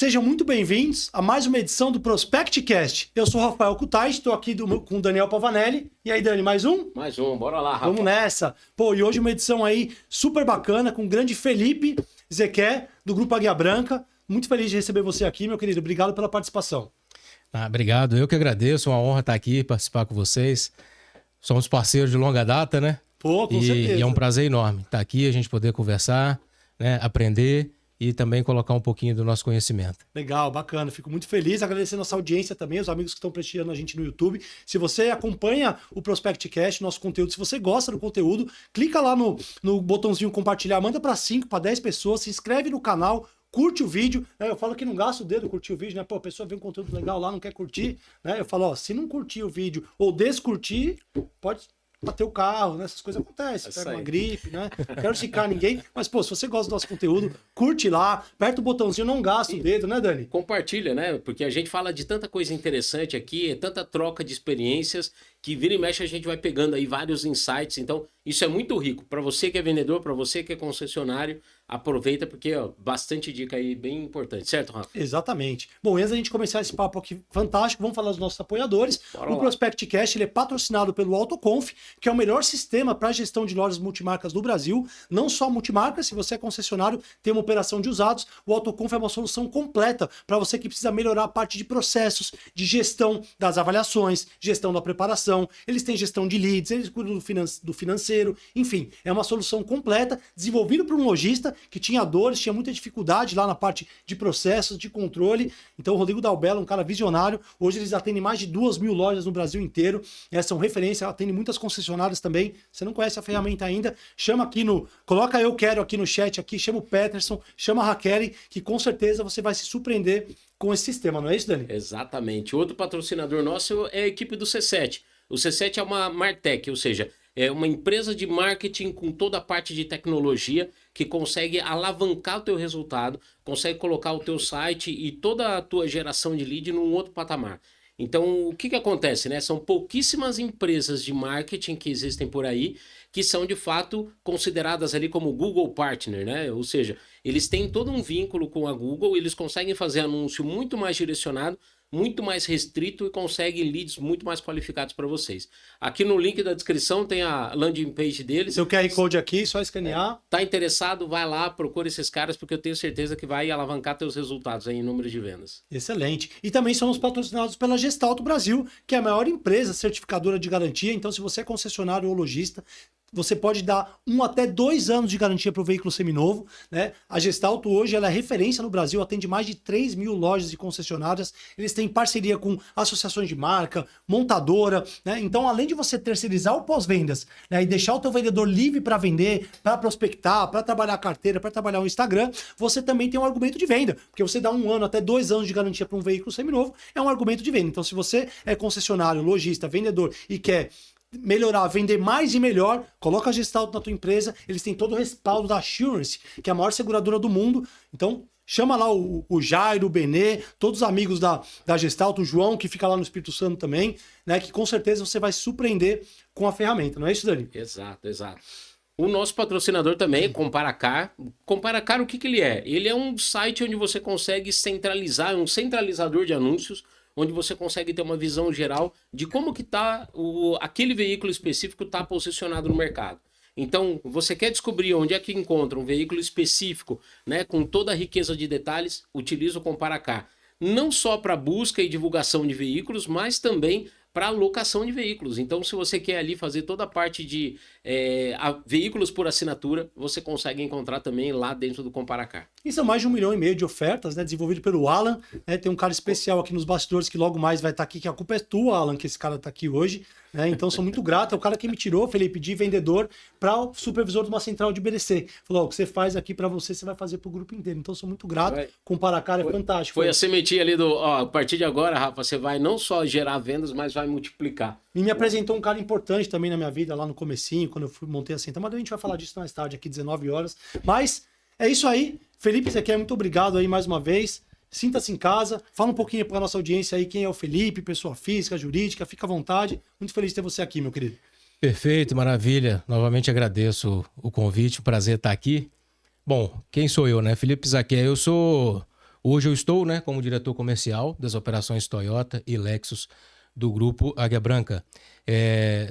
Sejam muito bem-vindos a mais uma edição do ProspectCast. Eu sou o Rafael Kutai, estou aqui com o Daniel Pavanelli. E aí, Dani, mais um? Mais um, bora lá, Rafa. Vamos nessa. Pô, e hoje uma edição aí super bacana com o grande Felipe Zequer, do Grupo Águia Branca. Muito feliz de receber você aqui, meu querido. Obrigado pela participação. Obrigado, eu que agradeço. Uma honra estar aqui, participar com vocês. Somos parceiros de longa data, né? Pô, com certeza. E é um prazer enorme estar aqui, a gente poder conversar, né? Aprender e também colocar um pouquinho do nosso conhecimento. Legal, bacana. Fico muito feliz, agradecendo a nossa audiência também, os amigos que estão prestigiando a gente no YouTube. Se você acompanha o ProspectCast, nosso conteúdo, se você gosta do conteúdo, clica lá no botãozinho compartilhar, manda para 5, para 10 pessoas, se inscreve no canal, curte o vídeo. Eu falo que não gasta o dedo curtir o vídeo, né? Pô, a pessoa vê um conteúdo legal lá, não quer curtir, né? Eu falo, ó, se não curtir o vídeo ou descurtir, pode bater o carro, né? Essas coisas acontecem, pega uma gripe, né? Não quero ficar ninguém, mas, pô, se você gosta do nosso conteúdo, curte lá, aperta o botãozinho, não gasta o dedo, né, Dani? Compartilha, né? Porque a gente fala de tanta coisa interessante aqui, tanta troca de experiências, que vira e mexe a gente vai pegando aí vários insights. Então, isso é muito rico. Para você que é vendedor, para você que é concessionário, aproveita porque, ó, bastante dica aí bem importante, certo, Rafa? Exatamente. Bom, antes da gente começar esse papo aqui fantástico, vamos falar dos nossos apoiadores. O ProspectCast, ele é patrocinado pelo AutoConf, que é o melhor sistema para gestão de lojas multimarcas do Brasil. Não só multimarcas, se você é concessionário, tem uma operação de usados, o AutoConf é uma solução completa para você que precisa melhorar a parte de processos, de gestão das avaliações, gestão da preparação. Eles têm gestão de leads, eles cuidam do financeiro, enfim, é uma solução completa, desenvolvida por um lojista que tinha dores, tinha muita dificuldade lá na parte de processos, de controle. Então o Rodrigo Dalbello, um cara visionário, hoje eles atendem mais de 2.000 lojas no Brasil inteiro, são referência, atendem muitas concessionárias também. Você não conhece a ferramenta ainda, chama aqui coloca eu quero aqui no chat, aqui, chama o Peterson, chama a Raquel, que com certeza você vai se surpreender com esse sistema, não é isso, Dani? Exatamente. Outro patrocinador nosso é a equipe do C7. O C7 é uma Martech, ou seja, é uma empresa de marketing com toda a parte de tecnologia que consegue alavancar o teu resultado, consegue colocar o teu site e toda a tua geração de lead num outro patamar. Então, o que acontece, né? São pouquíssimas empresas de marketing que existem por aí que são, de fato, consideradas ali como Google Partner, né? Ou seja, eles têm todo um vínculo com a Google, eles conseguem fazer anúncio muito mais direcionado, muito mais restrito e conseguem leads muito mais qualificados para vocês. Aqui no link da descrição tem a landing page deles. Seu QR Code aqui, só escanear. Tá interessado? Vai lá, procura esses caras, porque eu tenho certeza que vai alavancar teus resultados aí em número de vendas. Excelente. E também somos patrocinados pela Gestalto Brasil, que é a maior empresa certificadora de garantia. Então, se você é concessionário ou lojista, você pode dar 1 até 2 anos de garantia para o veículo seminovo, né? A Gestalto hoje ela é referência no Brasil, atende mais de 3.000 lojas e concessionárias. Eles têm parceria com associações de marca, montadora, né? Então, além de você terceirizar o pós-vendas, né, e deixar o teu vendedor livre para vender, para prospectar, para trabalhar a carteira, para trabalhar o Instagram, você também tem um argumento de venda, porque você dá 1 ano até 2 anos de garantia para um veículo seminovo, é um argumento de venda. Então, se você é concessionário, lojista, vendedor e quer melhorar, vender mais e melhor, coloca a Gestalto na tua empresa, eles têm todo o respaldo da Assurance, que é a maior seguradora do mundo. Então, chama lá o Jairo, o Benê, todos os amigos da Gestalto, o João, que fica lá no Espírito Santo também, né? Que com certeza você vai se surpreender com a ferramenta, não é isso, Dani? Exato, exato. O nosso patrocinador também é Comparacar. Comparacar, o que ele é? Ele é um site onde você consegue centralizar, um centralizador de anúncios, onde você consegue ter uma visão geral de como que tá aquele veículo específico está posicionado no mercado. Então, você quer descobrir onde é que encontra um veículo específico, né, com toda a riqueza de detalhes, utiliza o Comparacar. Não só para busca e divulgação de veículos, mas também para locação de veículos. Então, se você quer ali fazer toda a parte de veículos por assinatura, você consegue encontrar também lá dentro do Comparacar. E são mais de 1,5 milhão de ofertas, né? Desenvolvido pelo Alan. Né? Tem um cara especial aqui nos bastidores que logo mais vai estar aqui, que a culpa é tua, Alan, que esse cara está aqui hoje. Né? Então, sou muito grato. É o cara que me tirou, Felipe, de vendedor para o supervisor de uma central de BDC. Falou, ó, o que você faz aqui para você, você vai fazer para o grupo inteiro. Então, sou muito grato. Comparacar é fantástico. Foi a sementinha ali do... Ó, a partir de agora, Rafa, você vai não só gerar vendas, mas vai multiplicar. E me apresentou um cara importante também na minha vida, lá no comecinho, quando eu montei a central. Mas a gente vai falar disso mais tarde, aqui 19 horas. Mas é isso aí. Felipe Zequer, muito obrigado aí mais uma vez. Sinta-se em casa. Fala um pouquinho para a nossa audiência aí quem é o Felipe, pessoa física, jurídica. Fica à vontade. Muito feliz de ter você aqui, meu querido. Perfeito, maravilha. Novamente agradeço o convite, um prazer estar aqui. Bom, quem sou eu, né? Felipe Zequer, eu sou Hoje eu estou, né, como diretor comercial das operações Toyota e Lexus do grupo Águia Branca.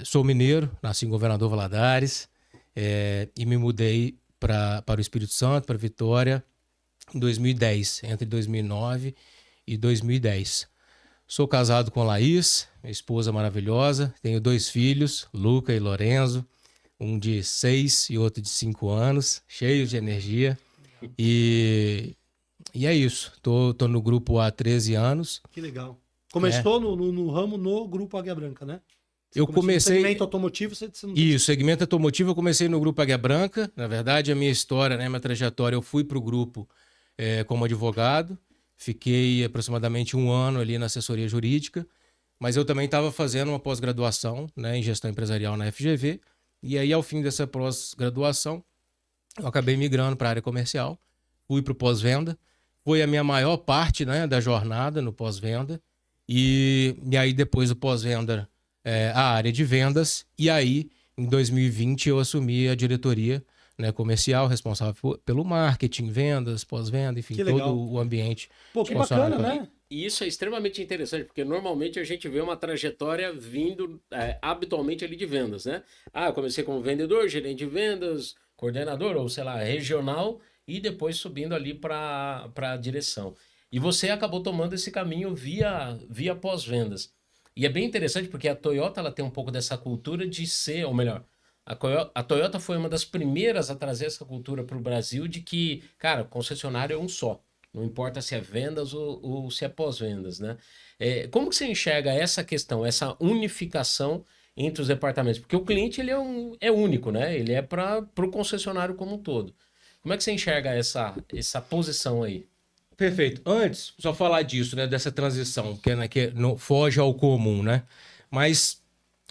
Sou mineiro, nasci em Governador Valadares e me mudei para o Espírito Santo, para Vitória, em 2010, entre 2009 e 2010. Sou casado com Laís, minha esposa maravilhosa, tenho 2 filhos, Luca e Lorenzo, um de 6 e outro de 5 anos, cheios de energia. E é isso, tô no grupo há 13 anos. Que legal. Começou no ramo no grupo Águia Branca, né? Eu comecei... No segmento automotivo, você não... Isso, segmento automotivo, eu comecei no grupo Águia Branca. Na verdade, a minha história, né, minha trajetória, eu fui para o grupo como advogado. Fiquei aproximadamente 1 ano ali na assessoria jurídica. Mas eu também estava fazendo uma pós-graduação, né, em gestão empresarial na FGV. E aí, ao fim dessa pós-graduação, eu acabei migrando para a área comercial. Fui para o pós-venda. Foi a minha maior parte, né, da jornada no pós-venda. E aí, depois do pós-venda, a área de vendas. E aí, em 2020, eu assumi a diretoria, né, comercial, responsável pelo marketing, vendas, pós-venda, enfim, todo o ambiente. Pô, que bacana, né? E isso é extremamente interessante, porque normalmente a gente vê uma trajetória vindo habitualmente ali de vendas, né? Eu comecei como vendedor, gerente de vendas, coordenador, ou sei lá, regional, e depois subindo ali para a direção. E você acabou tomando esse caminho via pós-vendas. E é bem interessante porque a Toyota ela tem um pouco dessa cultura de ser, ou melhor, a Toyota foi uma das primeiras a trazer essa cultura para o Brasil de que, cara, concessionário é um só. Não importa se é vendas ou se é pós-vendas, né? Como que você enxerga essa questão, essa unificação entre os departamentos? Porque o cliente ele é único, né? Ele é para o concessionário como um todo. Como é que você enxerga essa posição aí? Perfeito. Antes, só falar disso, né? Dessa transição, que não foge ao comum, né? Mas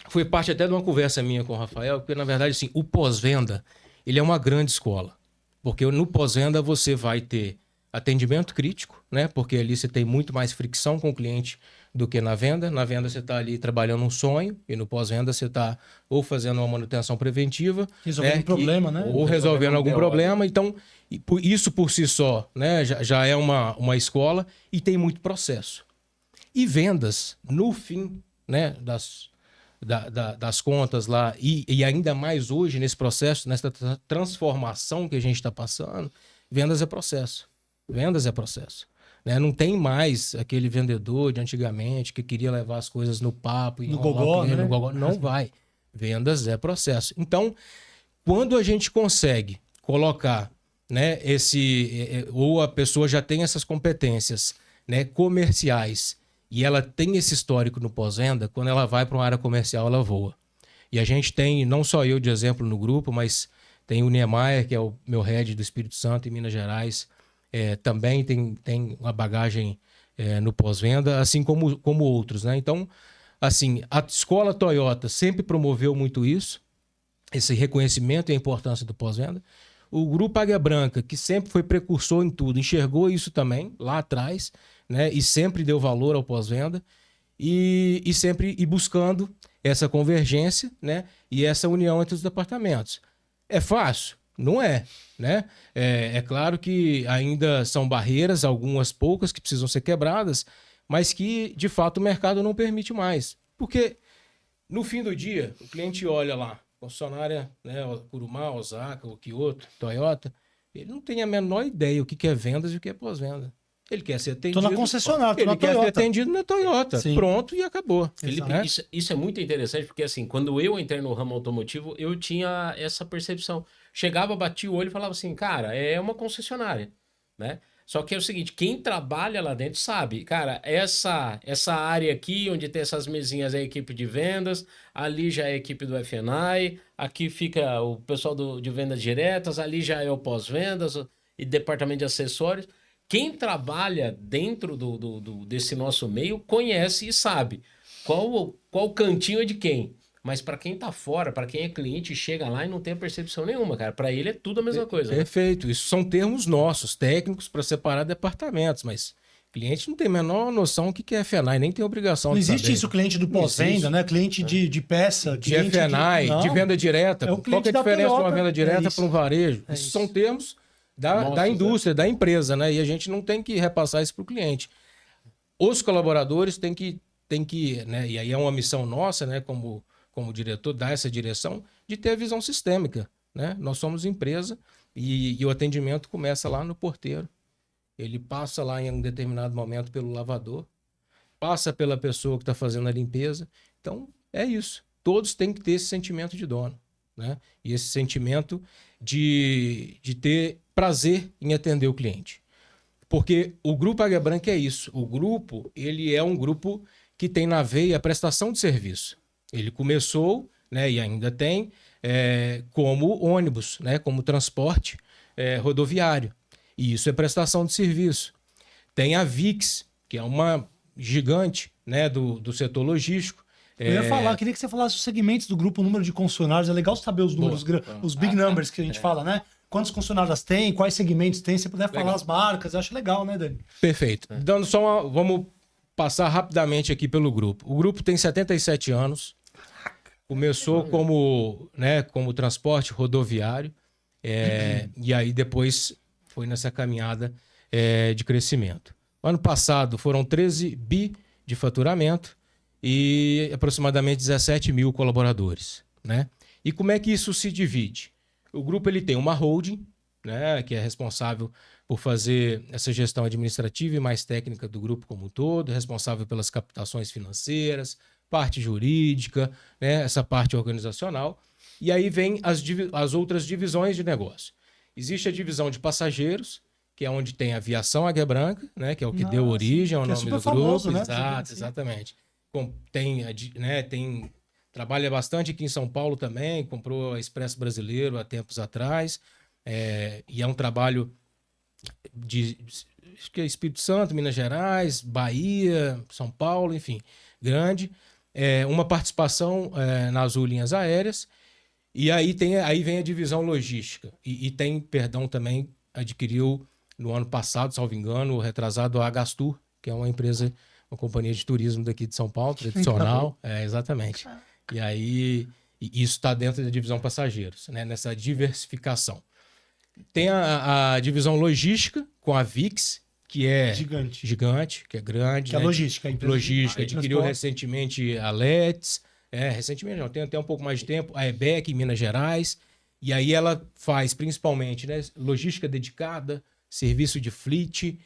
foi parte até de uma conversa minha com o Rafael, porque, na verdade, assim, o pós-venda, ele é uma grande escola. Porque no pós-venda você vai ter atendimento crítico, né? Porque ali você tem muito mais fricção com o cliente do que na venda. Na venda você está ali trabalhando um sonho e no pós-venda você está ou fazendo uma manutenção preventiva, resolvendo um problema, né? Ou resolvendo algum problema. Então, isso por si só, né? Já é uma escola e tem muito processo. E vendas, no fim, né? Das contas lá e ainda mais hoje nesse processo, nessa transformação que a gente está passando, vendas é processo. Vendas é processo. Né? Não tem mais aquele vendedor de antigamente que queria levar as coisas no papo e no gogó, né? No gogó. Não vai. Vendas é processo. Então, quando a gente consegue colocar, né, ou a pessoa já tem essas competências, né, comerciais e ela tem esse histórico no pós-venda, quando ela vai para uma área comercial, ela voa. E a gente tem, não só eu de exemplo no grupo, mas tem o Niemeyer, que é o meu head do Espírito Santo em Minas Gerais, também tem uma bagagem no pós-venda, assim como outros, né? Então, assim, a escola Toyota sempre promoveu muito isso, esse reconhecimento e a importância do pós-venda. O grupo Águia Branca, que sempre foi precursor em tudo, enxergou isso também lá atrás, né? E sempre deu valor ao pós-venda e sempre buscando essa convergência, né? E essa união entre os departamentos. É fácil? Não é, né? É claro que ainda são barreiras, algumas poucas, que precisam ser quebradas, mas que, de fato, o mercado não permite mais. Porque, no fim do dia, o cliente olha lá, concessionária, né, Kurumá, Osaka, ou Kyoto, Toyota, ele não tem a menor ideia o que é vendas e o que é pós-venda. Ele quer ser atendido. Tô na concessionária, tô ele na quer Toyota. ser atendido na Toyota. Sim. Pronto e acabou. Felipe, Né? isso é muito interessante, porque assim, quando eu entrei no ramo automotivo, eu tinha essa percepção. Chegava, batia o olho e falava assim, cara, é uma concessionária, né? Só que é o seguinte, quem trabalha lá dentro sabe, cara, essa área aqui, onde tem essas mesinhas, é a equipe de vendas, ali já é a equipe do F&I, aqui fica o pessoal de vendas diretas, ali já é o pós-vendas e departamento de acessórios. Quem trabalha dentro desse nosso meio conhece e sabe qual cantinho é de quem. Mas para quem tá fora, para quem é cliente, chega lá e não tem a percepção nenhuma, cara. Para ele é tudo a mesma coisa. Perfeito. Isso são termos nossos, técnicos, para separar departamentos, mas cliente não tem a menor noção do que é F&I, nem tem obrigação de saber. Não existe isso, cliente do pós-venda, né? Cliente de peça. De F&I, de venda direta. É o Qual que é a cliente da diferença de uma Toyota. venda direta isso. para um varejo? É Isso isso. são termos da indústria, da empresa, né? E a gente não tem que repassar isso para o cliente. Os colaboradores têm que, né? E aí é uma missão nossa, né? Como diretor, dar essa direção de ter a visão sistêmica, né? Nós somos empresa e o atendimento começa lá no porteiro. Ele passa lá em um determinado momento pelo lavador, passa pela pessoa que está fazendo a limpeza. Então, é isso. Todos têm que ter esse sentimento de dono, né? E esse sentimento de ter prazer em atender o cliente. Porque o Grupo Águia Branca é isso. O grupo, ele é um grupo que tem na veia a prestação de serviço. Ele começou, né, e ainda tem, como ônibus, né, como transporte rodoviário. E isso é prestação de serviço. Tem a VIX, que é uma gigante, né, do setor logístico. Eu ia falar, queria que você falasse os segmentos do grupo, o número de funcionários. É legal saber os números, os big numbers que a gente fala, né? Quantos funcionários tem, quais segmentos tem. Se puder falar as marcas, eu acho legal, né, Dani? Perfeito. Dando só vamos passar rapidamente aqui pelo grupo. O grupo tem 77 anos. Começou como transporte rodoviário. E aí depois foi nessa caminhada de crescimento. Ano passado foram 13 bi de faturamento e aproximadamente 17 mil colaboradores, né? E como é que isso se divide? O grupo ele tem uma holding, né, que é responsável por fazer essa gestão administrativa e mais técnica do grupo como um todo, responsável pelas captações financeiras, parte jurídica, né, essa parte organizacional. E aí vem as outras divisões de negócio. Existe a divisão de passageiros, que é onde tem a Aviação Águia Branca, né, que é o que deu origem ao nome do famoso, grupo. né? Exato, exatamente. Trabalha bastante aqui em São Paulo também, comprou a Expresso Brasileiro há tempos atrás, e é um trabalho acho que é Espírito Santo, Minas Gerais, Bahia, São Paulo, enfim, grande. Uma participação na Azul Linhas Aéreas, e aí vem a divisão logística, e também adquiriu no ano passado, salvo engano, retrasado a Agastur, que é uma companhia de turismo daqui de São Paulo, tradicional. Exatamente. E aí, isso está dentro da divisão passageiros, né? Nessa diversificação. Tem a divisão logística, com a VIX, que é gigante, que é grande. Que é logística. A empresa logística, adquiriu recentemente a LETS, recentemente não, tem até um pouco mais de tempo, a EBEC em Minas Gerais. E aí ela faz principalmente, né, logística dedicada, serviço de fleet,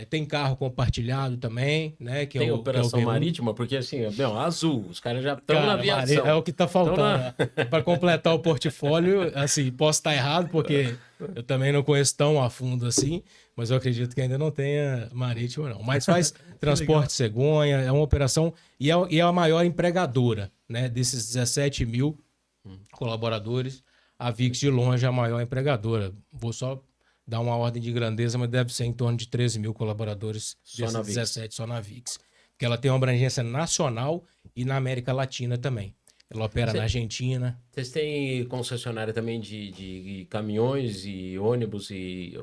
tem carro compartilhado também, né? Tem operação marítima, porque assim, Azul, os caras já estão na aviação. É o que está faltando. Para completar o portfólio, assim, posso estar errado, porque eu também não conheço tão a fundo assim, mas eu acredito que ainda não tenha marítima, não. Mas faz transporte cegonha, é uma operação, e é a maior empregadora, né? Desses 17 mil colaboradores, a VIX de longe é a maior empregadora. Vou só dar uma ordem de grandeza, mas deve ser em torno de 13 mil colaboradores, desses 17 só na VIX. Porque ela tem uma abrangência nacional e na América Latina também. Ela opera na Argentina. Vocês têm concessionária também de caminhões e ônibus e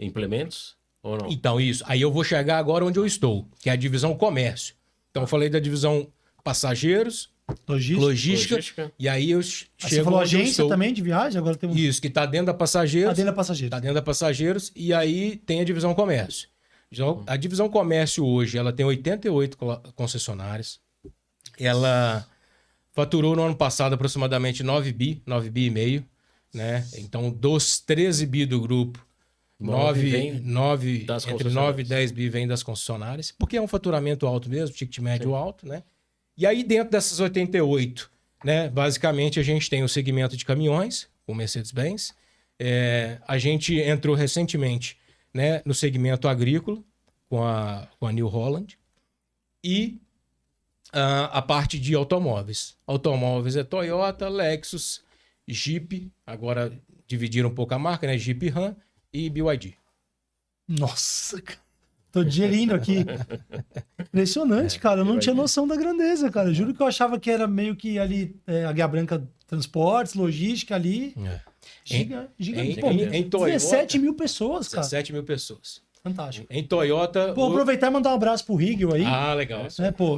implementos? Ou não? Então, isso. Aí eu vou chegar agora onde eu estou, que é a divisão comércio. Então, eu falei da divisão passageiros, logística. E aí eu chego. Você falou agência também de viagem? Agora tem Isso, que está dentro da passageiros. Está dentro da passageiros. E aí tem a divisão comércio. Então, a divisão comércio hoje, ela tem 88 concessionárias. Ela faturou no ano passado aproximadamente 9 bi e meio, né? Então, dos 13 bi do grupo, 9 entre 9 e 10 bi vem das concessionárias, porque é um faturamento alto mesmo, ticket médio alto, né? E aí, dentro dessas 88, né, basicamente a gente tem o segmento de caminhões, com Mercedes-Benz. A gente entrou recentemente, né, no segmento agrícola, com a New Holland. E a parte de automóveis. Automóveis é Toyota, Lexus, Jeep, agora dividiram um pouco a marca, né? Jeep Ram e BYD. Nossa, cara. Tô digerindo aqui. Impressionante, cara. Eu não tinha noção da grandeza, cara. Eu juro que eu achava que era meio que ali a Guia Branca Transportes, logística ali. Gigante. Em Toyota, 17 mil pessoas, cara. 17 mil pessoas. Fantástico. Em Toyota... Vou aproveitar e mandar um abraço pro Rigel aí. Ah, legal.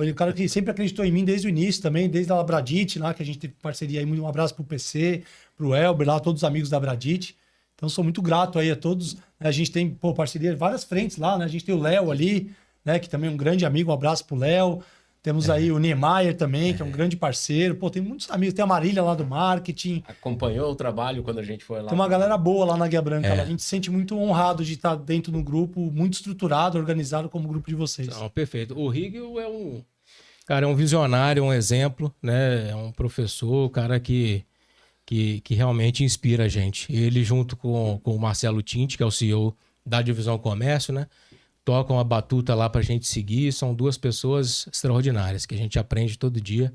Ele, o cara que sempre acreditou em mim desde o início também, desde a Labradite lá, que a gente teve parceria aí. Um abraço pro PC, pro Elber lá, todos os amigos da Labradite. Então, sou muito grato aí a todos. A gente tem, pô, parceria em várias frentes lá, né? A gente tem o Léo ali, né? Que também é um grande amigo. Um abraço pro Léo. Temos aí o Niemeyer também, que é um grande parceiro. Pô, tem muitos amigos. Tem a Marília lá do marketing. Acompanhou o trabalho quando a gente foi lá. Tem uma galera boa lá na Guia Branca. A gente se sente muito honrado de estar dentro de um grupo muito estruturado, organizado como o grupo de vocês. Não, perfeito. O Rigel é um visionário, um exemplo, né? É um professor, cara que realmente inspira a gente. Ele, junto com o Marcelo Tinti, que é o CEO da Divisão Comércio, né? Tocam a batuta lá pra gente seguir. São duas pessoas extraordinárias, que a gente aprende todo dia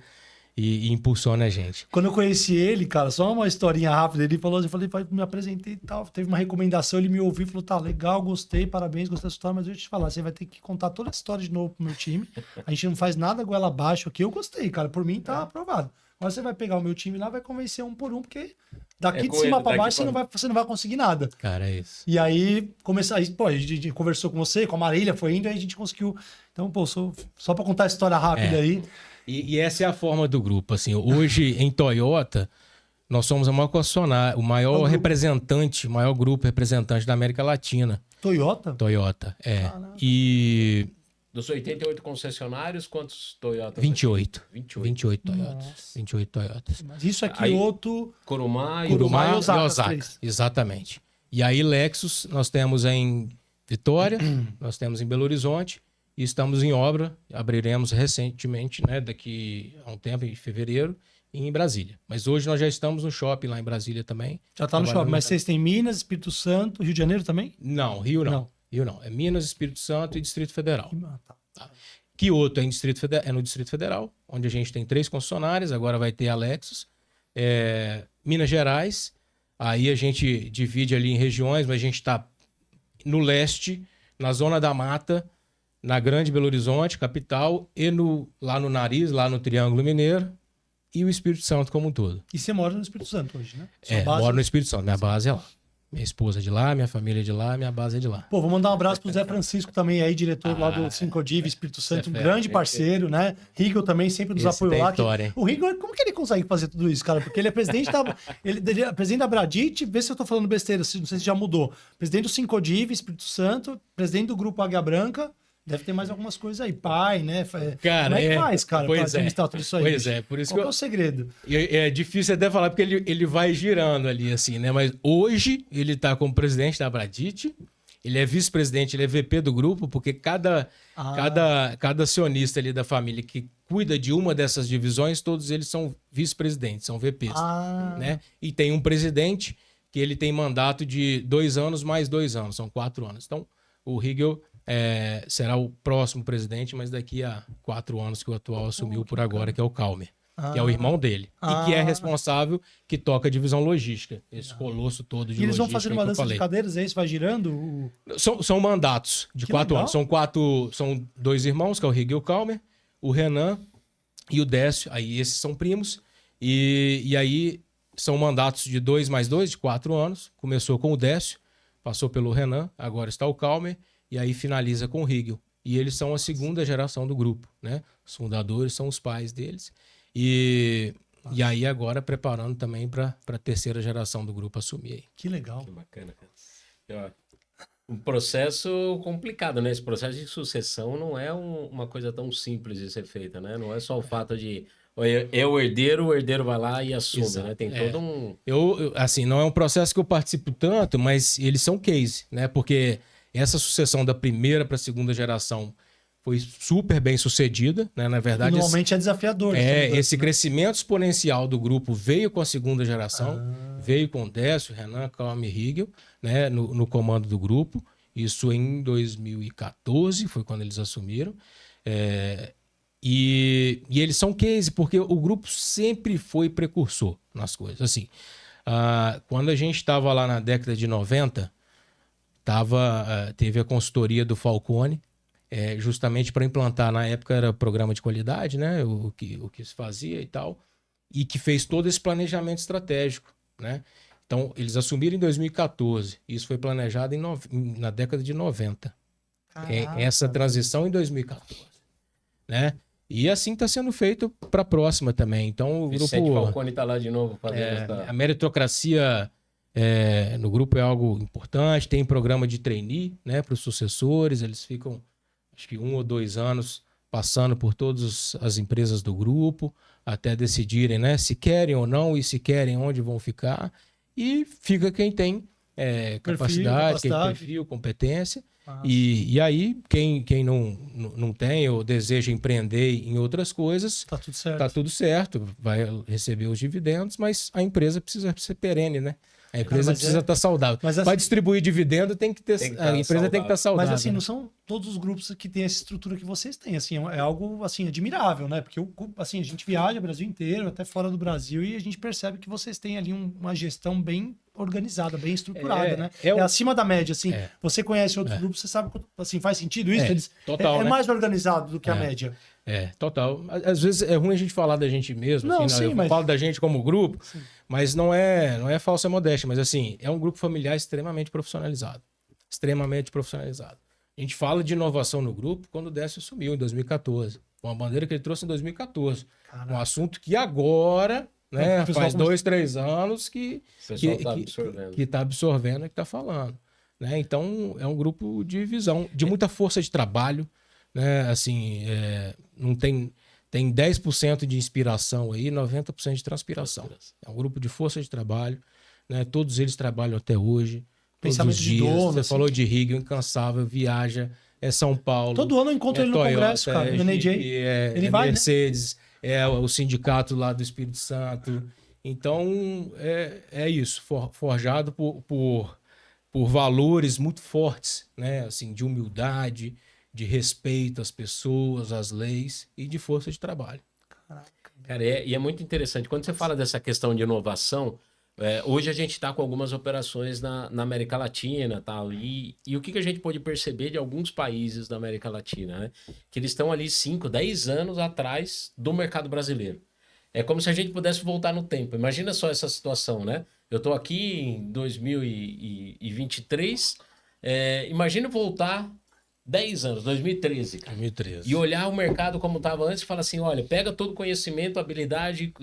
e impulsiona a gente. Quando eu conheci ele, cara, só uma historinha rápida, ele falou assim, eu falei, me apresentei e tal, teve uma recomendação, ele me ouviu e falou, tá, legal, gostei, parabéns, gostei da história, mas eu vou te falar, você vai ter que contar toda a história de novo pro meu time, a gente não faz nada goela abaixo aqui, eu gostei, cara, por mim tá aprovado. Agora você vai pegar o meu time lá, vai convencer um por um, porque daqui de cima pra baixo você não vai conseguir nada. Cara, é isso. E aí, a gente conversou com você, com a Marília, foi indo, aí a gente conseguiu. Então, pô, só pra contar a história rápida aí. E essa é a forma do grupo, assim, hoje em Toyota, nós somos o maior representante, o maior grupo representante da América Latina. Toyota? Toyota, Caraca. E... Dos 88 concessionários, quantos Toyota? 28. 28. 28 Toyotas. Nossa. 28 Toyotas. Mas isso aqui, Aí- outro... Kuruma e Kuruma e Osaka, e as Osaka. três. Exatamente. E aí, Lexus, nós temos em Vitória, nós temos em Belo Horizonte e estamos em obra. Abriremos recentemente, né, daqui a um tempo, em fevereiro, em Brasília. Mas hoje nós já estamos no shopping lá em Brasília também. Já tá no shopping, mas vocês têm Minas, Espírito Santo, Rio de Janeiro também? Não, Rio não. Não. Rio não. É Minas, Espírito Santo e Distrito Federal. Tá. Kyoto é no Distrito Federal, onde a gente tem 3 concessionárias, agora vai ter a Lexus. Minas Gerais, aí a gente divide ali em regiões, mas a gente está no leste, na Zona da Mata, na Grande Belo Horizonte, capital, e lá no Nariz, lá no Triângulo Mineiro, e o Espírito Santo como um todo. E você mora no Espírito Santo hoje, né? Sua base- Moro no Espírito Santo, minha base é lá. Minha esposa é de lá, minha família é de lá, minha base é de lá. Pô, vou mandar um abraço pro Zé Francisco também aí, diretor lá do Cinco Div, Espírito Santo, um grande parceiro, né? Rigel também sempre nos Esse apoiou tem lá. história, hein? O Rigel, como que ele consegue fazer tudo isso, cara? Porque ele é presidente ele é presidente da Bradit, vê se eu tô falando besteira, não sei se já mudou. Presidente do Cinco Div, Espírito Santo, presidente do Grupo Águia Branca, deve ter mais algumas coisas aí, pai, né? Cara, como é que faz, cara, pra pois administrar tudo isso aí? Pois bicho? por isso Qual que que é o segredo? é difícil até falar, porque ele vai girando ali, assim, né? Mas hoje ele tá como presidente da Bradit, ele é vice-presidente, ele é VP do grupo, porque cada acionista ali da família que cuida de uma dessas divisões, todos eles são vice-presidentes, são VPs, né? E tem um presidente que ele tem mandato de 2 anos mais 2 anos, são 4 anos. Então, o Rigel será o próximo presidente, mas daqui a 4 anos que o atual assumiu por agora, que é o Calmer, que é o irmão dele. E que é responsável, que toca a divisão logística. Esse colosso todo de E eles vão logística fazendo que uma eu dança de falei. cadeiras, é isso? Vai girando? São mandatos de Que 4 legal. anos. São 2 irmãos, que é o Rigel e o Calmer, o Renan e o Décio. Aí esses são primos. E aí são mandatos de 2 mais 2, de 4 anos. Começou com o Décio, passou pelo Renan, agora está o Calmer. E aí finaliza com o Rigel. E eles são a segunda geração do grupo, né? Os fundadores são os pais deles. E aí agora preparando também para a terceira geração do grupo assumir aí. Que legal. Que bacana, cara. Um processo complicado, né? Esse processo de sucessão não é uma coisa tão simples de ser feita, né? Não é só o fato de o herdeiro vai lá e assume, Exato. né? Tem todo um... Assim, não é um processo que eu participo tanto, mas eles são case, né? Porque essa sucessão da primeira para a segunda geração foi super bem sucedida, né? Na verdade, Normalmente é desafiador. esse crescimento exponencial do grupo veio com a segunda geração, veio com o Décio, Renan, Calme e Rigel, né? No comando do grupo. Isso em 2014, foi quando eles assumiram. E eles são case, porque o grupo sempre foi precursor nas coisas. Assim, quando a gente estava lá na década de 90, teve a consultoria do Falcone, justamente para implantar, na época era programa de qualidade, né? O que se fazia e tal, e que fez todo esse planejamento estratégico, né? Então, eles assumiram em 2014, isso foi planejado na década de 90. Essa transição em 2014, né? E assim está sendo feito para a próxima também. Então, o Vicente grupo... Falcone está lá de novo fazendo essa... A meritocracia no grupo é algo importante. Tem programa de trainee, né, para os sucessores. Eles ficam, acho que 1 ou 2 anos passando por todas as empresas do grupo até decidirem, né, se querem ou não e se querem onde vão ficar. E fica quem tem capacidade, quem tem perfil, competência. E aí, quem não tem ou deseja empreender em outras coisas, tá tudo certo, vai receber os dividendos, mas a empresa precisa ser perene, né? A empresa precisa estar saudável. Mas, assim, para distribuir dividendo, a empresa tem que estar saudável. Mas assim, não são todos os grupos que têm essa estrutura que vocês têm. Assim, é algo assim, admirável, né? Porque assim, a gente viaja o Brasil inteiro, até fora do Brasil, e a gente percebe que vocês têm ali uma gestão bem organizada, bem estruturada, né? É acima da média, assim. Você conhece outros grupos, você sabe, assim, faz sentido isso? Total, né? Mais organizado do que a média. Total. Às vezes é ruim a gente falar da gente mesmo. Não, assim, sim, eu falo da gente como grupo, mas não é falsa modéstia, mas assim, é um grupo familiar extremamente profissionalizado. Extremamente profissionalizado. A gente fala de inovação no grupo quando o Décio assumiu em 2014. Uma bandeira que ele trouxe em 2014. Caraca. Um assunto que agora, né, faz 2, 3 anos que está absorvendo e que está falando. Né? Então, é um grupo de visão, de muita força de trabalho. Né? Assim, não tem 10% de inspiração aí, 90% de transpiração. É um grupo de força de trabalho. Né? Todos eles trabalham até hoje. Pensamento todos os dias. De dono, você falou de Rig, incansável, viaja, São Paulo. Todo ano eu encontro ele no Toyota, congresso, cara, no NJ. Ele vai, Mercedes, né? O sindicato lá do Espírito Santo. Então, é isso, forjado por valores muito fortes, né? Assim, de humildade, de respeito às pessoas, às leis e de força de trabalho. Caraca. Cara, e é muito interessante. Quando você fala dessa questão de inovação, hoje a gente está com algumas operações na América Latina, tal, e o que a gente pode perceber de alguns países da América Latina, né? Que eles estão ali 5, 10 anos atrás do mercado brasileiro. É como se a gente pudesse voltar no tempo. Imagina só essa situação, né? Eu estou aqui em 2023, imagina voltar 10 anos, 2013, cara. 2013. E olhar o mercado como estava antes e falar assim, olha, pega todo o conhecimento, habilidade,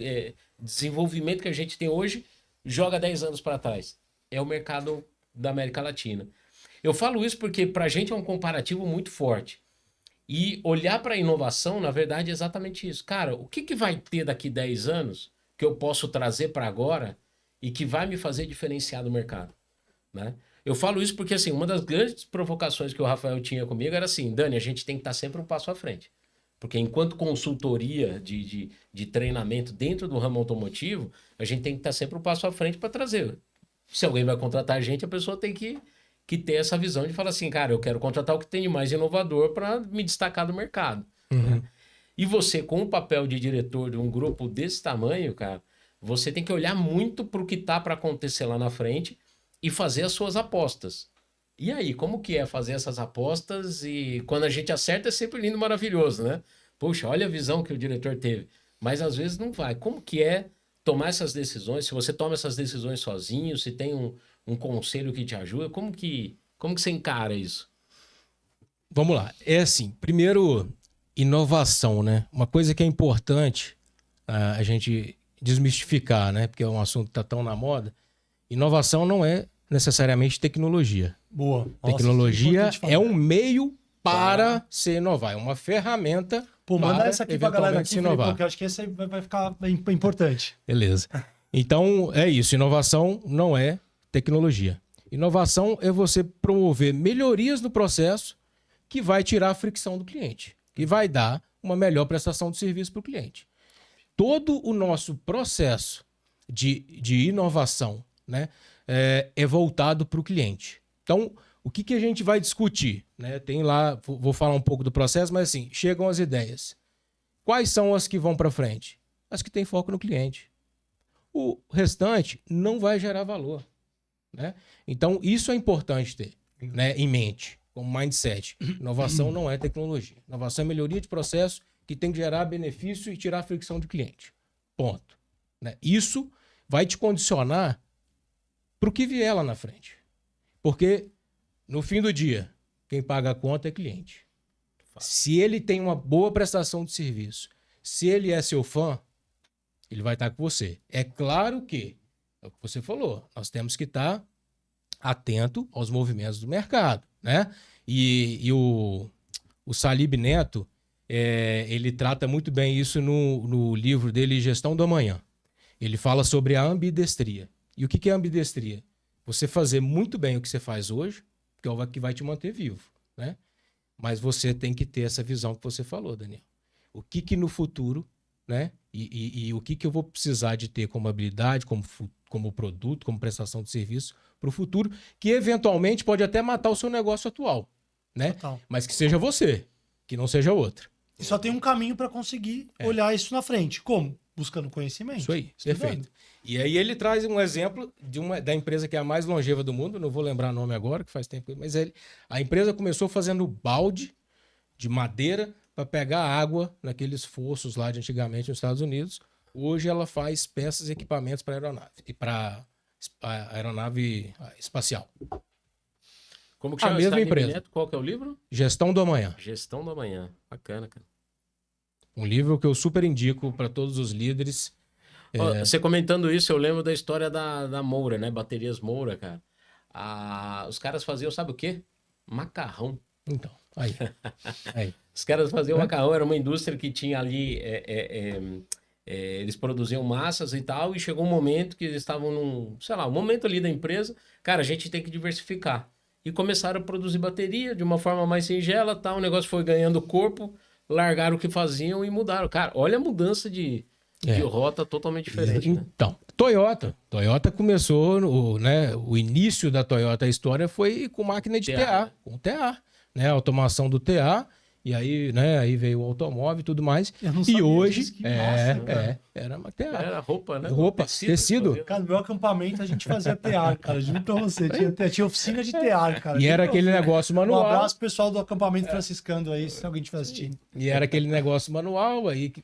desenvolvimento que a gente tem hoje, joga 10 anos para trás. É o mercado da América Latina. Eu falo isso porque para a gente é um comparativo muito forte. E olhar para a inovação, na verdade, é exatamente isso. Cara, o que vai ter daqui 10 anos que eu posso trazer para agora e que vai me fazer diferenciar do mercado? Né? Eu falo isso porque, assim, uma das grandes provocações que o Rafael tinha comigo era assim, Dani, a gente tem que estar sempre um passo à frente. Porque enquanto consultoria de treinamento dentro do ramo automotivo, a gente tem que estar sempre um passo à frente para trazer. Se alguém vai contratar a gente, a pessoa tem que ter essa visão de falar assim, cara, eu quero contratar o que tem de mais inovador para me destacar do mercado. Né? E você, com o papel de diretor de um grupo desse tamanho, cara, você tem que olhar muito para o que está para acontecer lá na frente e fazer as suas apostas. E aí, como que é fazer essas apostas? E quando a gente acerta é sempre lindo e maravilhoso, né? Poxa, olha a visão que o diretor teve. Mas às vezes não vai. Como que é tomar essas decisões? Se você toma essas decisões sozinho, se tem um conselho que te ajuda, como que você encara isso? Vamos lá. É assim, primeiro, inovação, né? Uma coisa que é importante a gente desmistificar, né? Porque é um assunto que está tão na moda. Inovação não é necessariamente tecnologia. Boa. Tecnologia é um meio para se inovar. É uma ferramenta manda essa aqui pra galera aqui, se inovar. Porque eu acho que esse vai ficar importante. Beleza. Então, é isso. Inovação não é tecnologia. Inovação é você promover melhorias no processo que vai tirar a fricção do cliente, que vai dar uma melhor prestação de serviço para o cliente. Todo o nosso processo de inovação, né, é voltado para o cliente. Então, o que a gente vai discutir? Né? Tem lá, vou falar um pouco do processo, mas assim, chegam as ideias. Quais são as que vão para frente? As que têm foco no cliente. O restante não vai gerar valor. Né? Então, isso é importante ter, né, em mente, como mindset. Inovação não é tecnologia. Inovação é melhoria de processo que tem que gerar benefício e tirar a fricção do cliente. Ponto. Né? Isso vai te condicionar para o que vier lá na frente. Porque, no fim do dia, quem paga a conta é cliente. Se ele tem uma boa prestação de serviço, se ele é seu fã, ele vai estar com você. É claro que É o que você falou. Nós temos que estar atento aos movimentos do mercado, né? E o Salib Neto, ele trata muito bem isso no livro dele, Gestão do Amanhã. Ele fala sobre a ambidestria. E o que é ambidestria? Você fazer muito bem o que você faz hoje, que é o que vai te manter vivo, né? Mas você tem que ter essa visão que você falou, Daniel. O que no futuro, né? E o que eu vou precisar de ter como habilidade, como produto, como prestação de serviço para o futuro, que eventualmente pode até matar o seu negócio atual, né? Total. Mas que seja você, que não seja outra. E só tem um caminho para conseguir olhar isso na frente. Como? Buscando conhecimento. Isso aí, Estudando. perfeito. E aí ele traz um exemplo da empresa que é a mais longeva do mundo, não vou lembrar o nome agora, que faz tempo, mas a empresa começou fazendo balde de madeira para pegar água naqueles fossos lá de antigamente nos Estados Unidos. Hoje ela faz peças e equipamentos para aeronave e para aeronave espacial. Como que A chama mesma Salib empresa. Neto? Qual que é o livro? Gestão do Amanhã. Gestão do Amanhã. Bacana, cara. Um livro que eu super indico para todos os líderes. Ó, você comentando isso, eu lembro da história da Moura, né? Baterias Moura, cara. Os caras faziam, sabe o quê? Macarrão. Então, aí. Os caras faziam macarrão, era uma indústria que tinha ali. Eles produziam massas e tal, e chegou um momento que eles estavam um momento ali da empresa. Cara, a gente tem que diversificar. E começaram a produzir bateria de uma forma mais singela, tal. O negócio foi ganhando corpo, largaram o que faziam e mudaram. Cara, olha a mudança de rota totalmente diferente. Né? Então, Toyota começou, o início da Toyota, a história foi com máquina de TA, com TA, né? A automação do TA, e aí, né, aí veio o automóvel e tudo mais. E hoje, era uma TA. Era roupa, né? Roupa, tecido. Cara, no meu acampamento a gente fazia tear, cara. Juro pra você. Tinha oficina de tear, cara. E era aquele negócio Um manual. abraço pro pessoal do acampamento franciscano aí, se alguém estiver assistindo. E era aquele negócio manual, aí que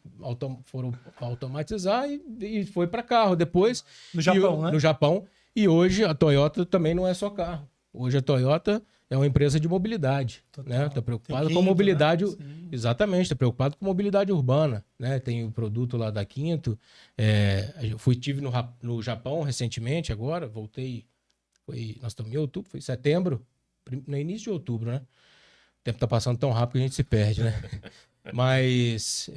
foram automatizar e foi para carro depois. No Japão, né? No Japão. E hoje a Toyota também não é só carro. Hoje a Toyota é uma empresa de mobilidade, né? Está preocupado com a mobilidade, né? Exatamente, está preocupado com mobilidade urbana, né? Tem o produto lá da Quinto. Eu tive no Japão recentemente, agora voltei. Nós estamos em outubro, foi setembro, no início de outubro, né? O tempo está passando tão rápido que a gente se perde, né? Mas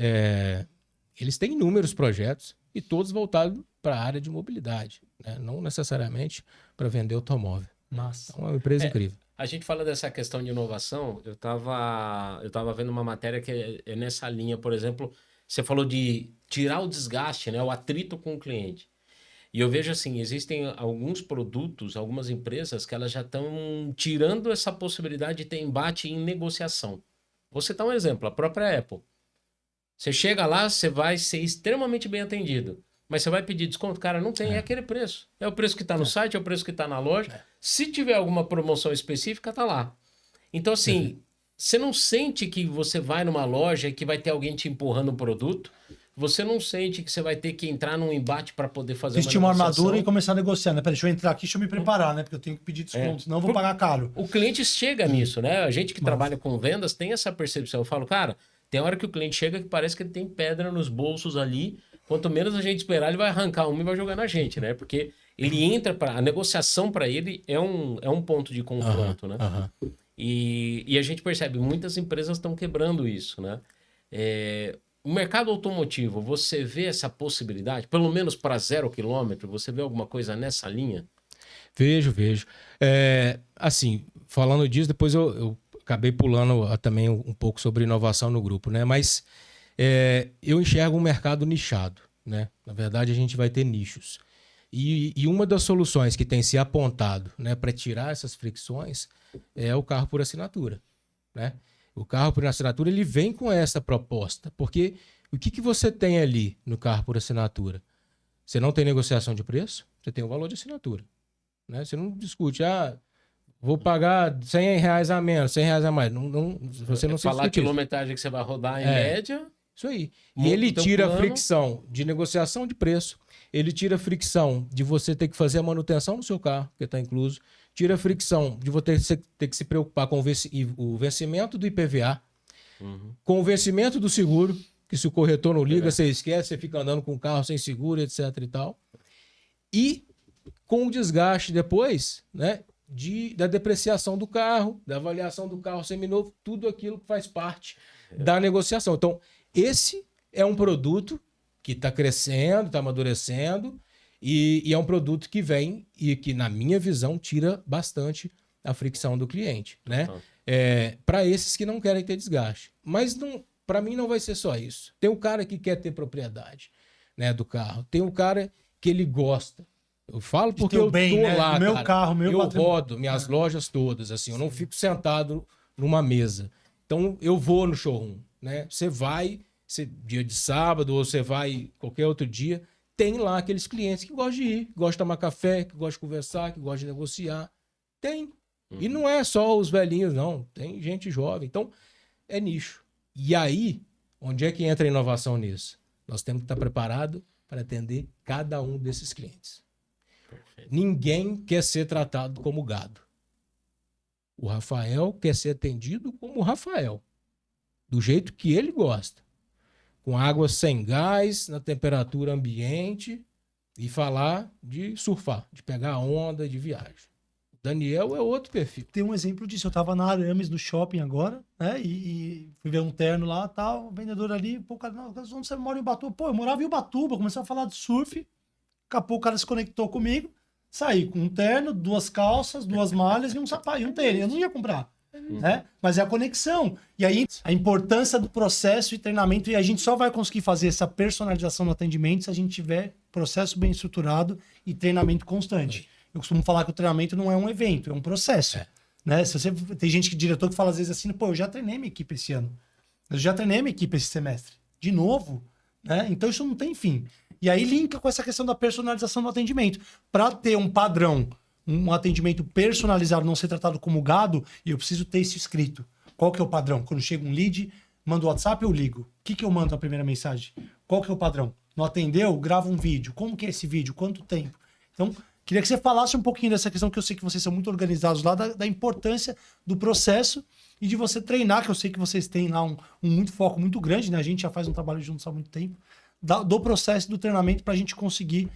eles têm inúmeros projetos e todos voltados para a área de mobilidade, né? Não necessariamente para vender automóvel. Massa. É uma empresa incrível. A gente fala dessa questão de inovação, eu tava vendo uma matéria que é nessa linha, por exemplo, você falou de tirar o desgaste, né, o atrito com o cliente. E eu vejo assim, existem alguns produtos, algumas empresas que elas já estão tirando essa possibilidade de ter embate em negociação. Vou citar um exemplo, a própria Apple. Você chega lá, você vai ser extremamente bem atendido. Mas você vai pedir desconto? Cara, não tem, é aquele preço. É o preço que está no site, é o preço que está na loja. Se tiver alguma promoção específica, tá lá. Então, assim, você não sente que você vai numa loja e que vai ter alguém te empurrando um produto. Você não sente que você vai ter que entrar num embate para poder fazer Vestir uma negociação. armadura e começar a negociar, né? Peraí, deixa eu entrar aqui, deixa eu me preparar, né? Porque eu tenho que pedir desconto, senão eu vou pagar caro. O cliente chega nisso, né? A gente que trabalha com vendas tem essa percepção. Eu falo, cara, tem hora que o cliente chega que parece que ele tem pedra nos bolsos ali. Quanto menos a gente esperar, ele vai arrancar uma e vai jogar na gente, né? Porque ele entra para a negociação para ele é um ponto de confronto, né? E a gente percebe, muitas empresas estão quebrando isso, né? O mercado automotivo, você vê essa possibilidade? Pelo menos para 0 km, você vê alguma coisa nessa linha? Vejo. Assim, falando disso, depois eu acabei pulando também um pouco sobre inovação no grupo, né? Mas eu enxergo um mercado nichado, né? Na verdade, a gente vai ter nichos. E uma das soluções que tem se apontado, né, para tirar essas fricções é o carro por assinatura, né? O carro por assinatura, ele vem com essa proposta, porque o que você tem ali no carro por assinatura? Você não tem negociação de preço, você tem o valor de assinatura, né? Você não discute, vou pagar R$100 a menos, R$100 a mais. Você não se falar a discute isso. quilometragem que você vai rodar em média. Isso aí. E Monta ele o teu tira a plano. fricção de negociação de preço, ele tira a fricção de você ter que fazer a manutenção no seu carro, que está incluso, tira a fricção de você ter que se preocupar com o vencimento do IPVA, com o vencimento do seguro, que se o corretor não liga, você esquece, você fica andando com o carro sem seguro, etc e tal. E com o desgaste depois, né, da depreciação do carro, da avaliação do carro seminovo, tudo aquilo que faz parte da negociação. Então, esse é um produto que está crescendo, está amadurecendo, e é um produto que vem e que, na minha visão, tira bastante a fricção do cliente, né? Para esses que não querem ter desgaste. Mas para mim não vai ser só isso. Tem o cara que quer ter propriedade, né, do carro. Tem o cara que ele gosta. Eu falo porque eu bem, tô né? lá, Meu cara. carro, meu eu patrimônio. rodo minhas lojas todas, assim. Eu não fico sentado numa mesa. Então, eu vou no showroom, né? Você vai, dia de sábado, ou você vai qualquer outro dia, tem lá aqueles clientes que gostam de ir, que gostam de tomar café, que gostam de conversar, que gostam de negociar. Tem. E não é só os velhinhos, não. Tem gente jovem. Então, é nicho. E aí, onde é que entra a inovação nisso? Nós temos que estar preparados para atender cada um desses clientes. Perfeito. Ninguém quer ser tratado como gado. O Rafael quer ser atendido como o Rafael. Do jeito que ele gosta. Com água sem gás, na temperatura ambiente, e falar de surfar, de pegar onda, de viagem. Daniel é outro perfil. Tem um exemplo disso. Eu tava na Arames, no shopping agora, né? E fui ver um terno lá, tal, vendedor ali, pô, o cara, não, onde você mora em Ubatuba? Pô, eu morava em Ubatuba, comecei a falar de surf, daqui a pouco o cara se conectou comigo, saí com um terno, 2 calças, 2 malhas e um sapato, e um tênis. Eu não ia comprar, né? Mas é a conexão. E aí, a importância do processo e treinamento, e a gente só vai conseguir fazer essa personalização no atendimento se a gente tiver processo bem estruturado e treinamento constante. Eu costumo falar que o treinamento não é um evento, é um processo. Né? Se você, tem diretor que fala às vezes assim, pô, eu já treinei minha equipe esse ano. Eu já treinei minha equipe esse semestre. De novo, né? Então isso não tem fim. E aí linka com essa questão da personalização do atendimento. Para ter um padrão, um atendimento personalizado, não ser tratado como gado, eu preciso ter isso escrito. Qual que é o padrão? Quando chega um lead, manda o WhatsApp, eu ligo. O que eu mando na primeira mensagem? Qual que é o padrão? Não atendeu? Grava um vídeo. Como que é esse vídeo? Quanto tempo? Então, queria que você falasse um pouquinho dessa questão, que eu sei que vocês são muito organizados lá, da importância do processo e de você treinar, que eu sei que vocês têm lá um muito foco muito grande, né? A gente já faz um trabalho juntos há muito tempo, do processo do treinamento para a gente conseguir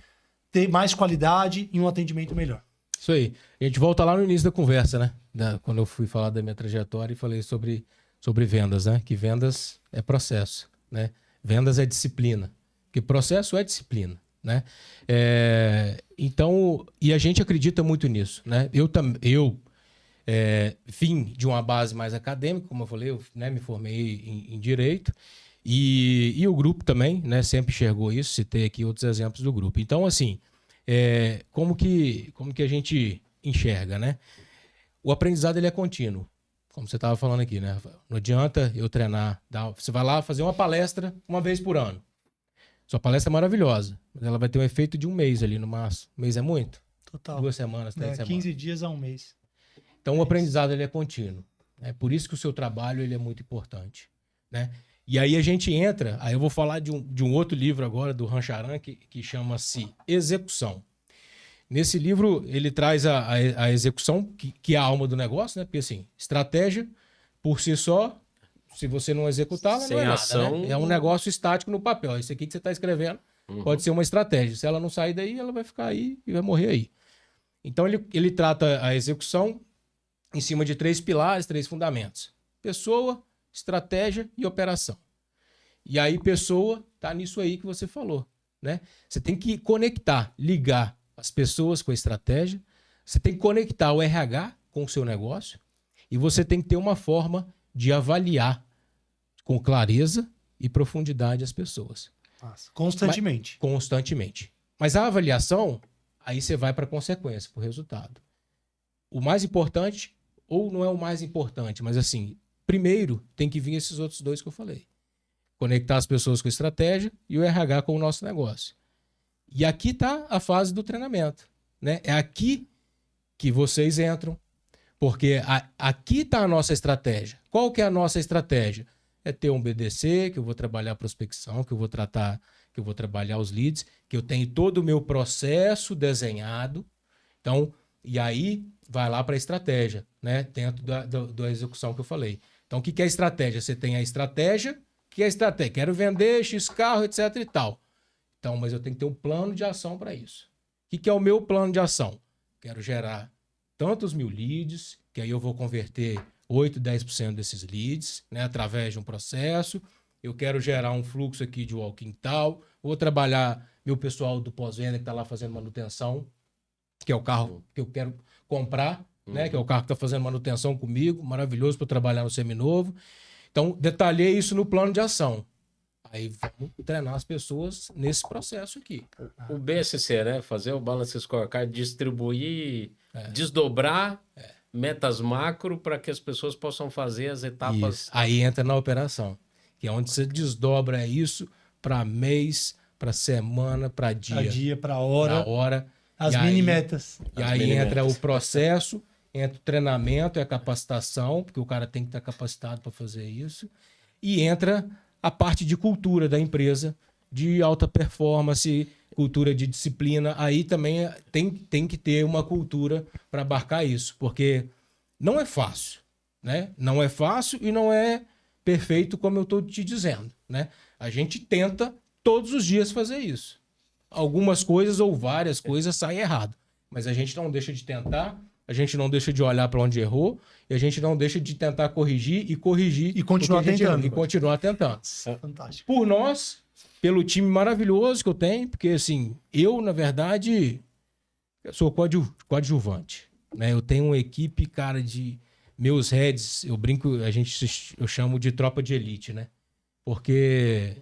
ter mais qualidade e um atendimento melhor. Isso aí. A gente volta lá no início da conversa, né? Quando eu fui falar da minha trajetória e falei sobre vendas, né? Que vendas é processo, né? Vendas é disciplina. Que processo é disciplina. Né? Então, e a gente acredita muito nisso, né? Eu vim de uma base mais acadêmica, como eu falei, eu, né, me formei em Direito, e o grupo também, né, sempre enxergou isso, citei aqui outros exemplos do grupo. Então, assim, como que a gente enxerga, né? O aprendizado ele é contínuo, como você estava falando aqui, né, Rafael? Não adianta eu treinar, você vai lá fazer uma palestra uma vez por ano. Sua palestra é maravilhosa, mas ela vai ter um efeito de um mês ali no máximo. Um mês é muito? Total. 2 semanas, 3 semanas. 15 dias a um mês. Então o aprendizado ele é contínuo. É por isso que o seu trabalho ele é muito importante. Né? E aí a gente entra, aí eu vou falar de um outro livro agora, do Rancharan, que chama-se Execução. Nesse livro ele traz a execução, que é a alma do negócio, né? Porque assim, estratégia por si só, se você não executar, ela não é nada, ação, né? É um negócio estático no papel. Isso aqui que você está escrevendo pode ser uma estratégia. Se ela não sair daí, ela vai ficar aí e vai morrer aí. Então, ele trata a execução em cima de 3 pilares, 3 fundamentos. Pessoa, estratégia e operação. E aí, pessoa, tá nisso aí que você falou, né? Você tem que conectar, ligar as pessoas com a estratégia. Você tem que conectar o RH com o seu negócio. E você tem que ter uma forma de avaliar com clareza e profundidade as pessoas. Nossa, constantemente. Constantemente. Mas a avaliação, aí você vai para a consequência, para o resultado. O mais importante, ou não é o mais importante, mas assim, primeiro tem que vir esses outros 2 que eu falei. Conectar as pessoas com a estratégia e o RH com o nosso negócio. E aqui está a fase do treinamento. Né? É aqui que vocês entram, porque aqui está a nossa estratégia. Qual que é a nossa estratégia? É ter um BDC, que eu vou trabalhar a prospecção, que eu vou trabalhar os leads, que eu tenho todo o meu processo desenhado. Então, e aí vai lá para a estratégia, né? Dentro da execução que eu falei. Então, o que é a estratégia? Você tem a estratégia, que é a estratégia? Quero vender X carro, etc e tal. Então, mas eu tenho que ter um plano de ação para isso. que é o meu plano de ação? Quero gerar tantos mil leads, que aí eu vou converter 8, 10% desses leads, né, através de um processo. Eu quero gerar um fluxo aqui de walk-in tal. Vou trabalhar meu pessoal do pós-venda que está lá fazendo manutenção, que é o carro que eu quero comprar, né, que é o carro que está fazendo manutenção comigo, maravilhoso para trabalhar no seminovo. Então, detalhei isso no plano de ação. Aí vamos treinar as pessoas nesse processo aqui. O BSC, né? Fazer o Balance Scorecard, distribuir, desdobrar metas macro para que as pessoas possam fazer as etapas. Isso. Aí entra na operação, que é onde você desdobra isso para mês, para semana, para dia. Para dia, para hora. As E mini aí- metas. E aí entra o processo, entra o treinamento e a capacitação, porque o cara tem que estar capacitado para fazer isso. E entra a parte de cultura da empresa, de alta performance, cultura de disciplina. Aí também tem que ter uma cultura para abarcar isso, porque não é fácil, né? Não é fácil e não é perfeito, como eu estou te dizendo, né? A gente tenta todos os dias fazer isso. Algumas coisas ou várias coisas saem errado, mas a gente não deixa de tentar, a gente não deixa de olhar para onde errou e a gente não deixa de tentar corrigir E continuar o que a gente errou, tentando. e continuar tentando. Fantástico. Por nós, pelo time maravilhoso que eu tenho, porque assim, eu, na verdade, eu sou coadjuvante, né? Eu tenho uma equipe, cara, de meus heads, eu brinco, eu chamo de tropa de elite, né? Porque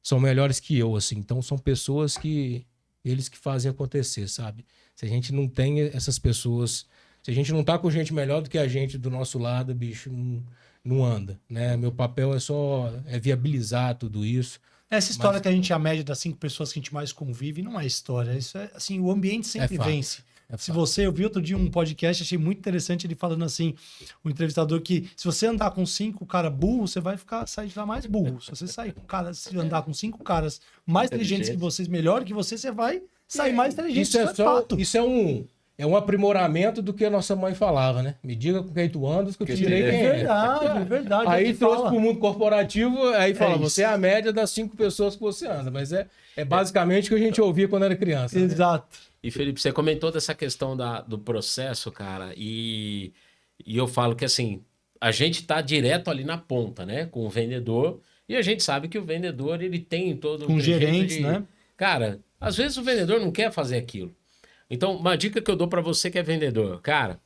são melhores que eu, assim. Então são pessoas que eles que fazem acontecer, sabe? Se a gente não tem essas pessoas, se a gente não tá com gente melhor do que a gente do nosso lado, bicho, não anda, né? Meu papel é viabilizar tudo isso. Essa história que a gente é a média das 5 pessoas que a gente mais convive não é história. Isso é assim, o ambiente sempre fato. vence. Se fato. eu vi outro dia um podcast, achei muito interessante ele falando assim, o entrevistador, que se você andar com 5 caras burros, você vai sair de lá mais burro. Se você se andar com 5 caras mais inteligentes que vocês, melhor que você vai sair mais inteligente. Isso é fato. Isso é um aprimoramento do que a nossa mãe falava, né? Me diga com quem tu andas, que eu te direi quem é. É verdade. Aí Ele trouxe fala. pro mundo corporativo, aí fala, isso. você é a média das 5 pessoas que você anda. Mas é basicamente o que a gente ouvia quando era criança. Né? Exato. E, Felipe, você comentou dessa questão do processo, cara, e eu falo que, assim, a gente tá direto ali na ponta, né, com o vendedor, e a gente sabe que o vendedor, ele tem todo Com o jeito gerentes, né? Cara, às vezes o vendedor não quer fazer aquilo. Então, uma dica que eu dou para você que é vendedor, cara,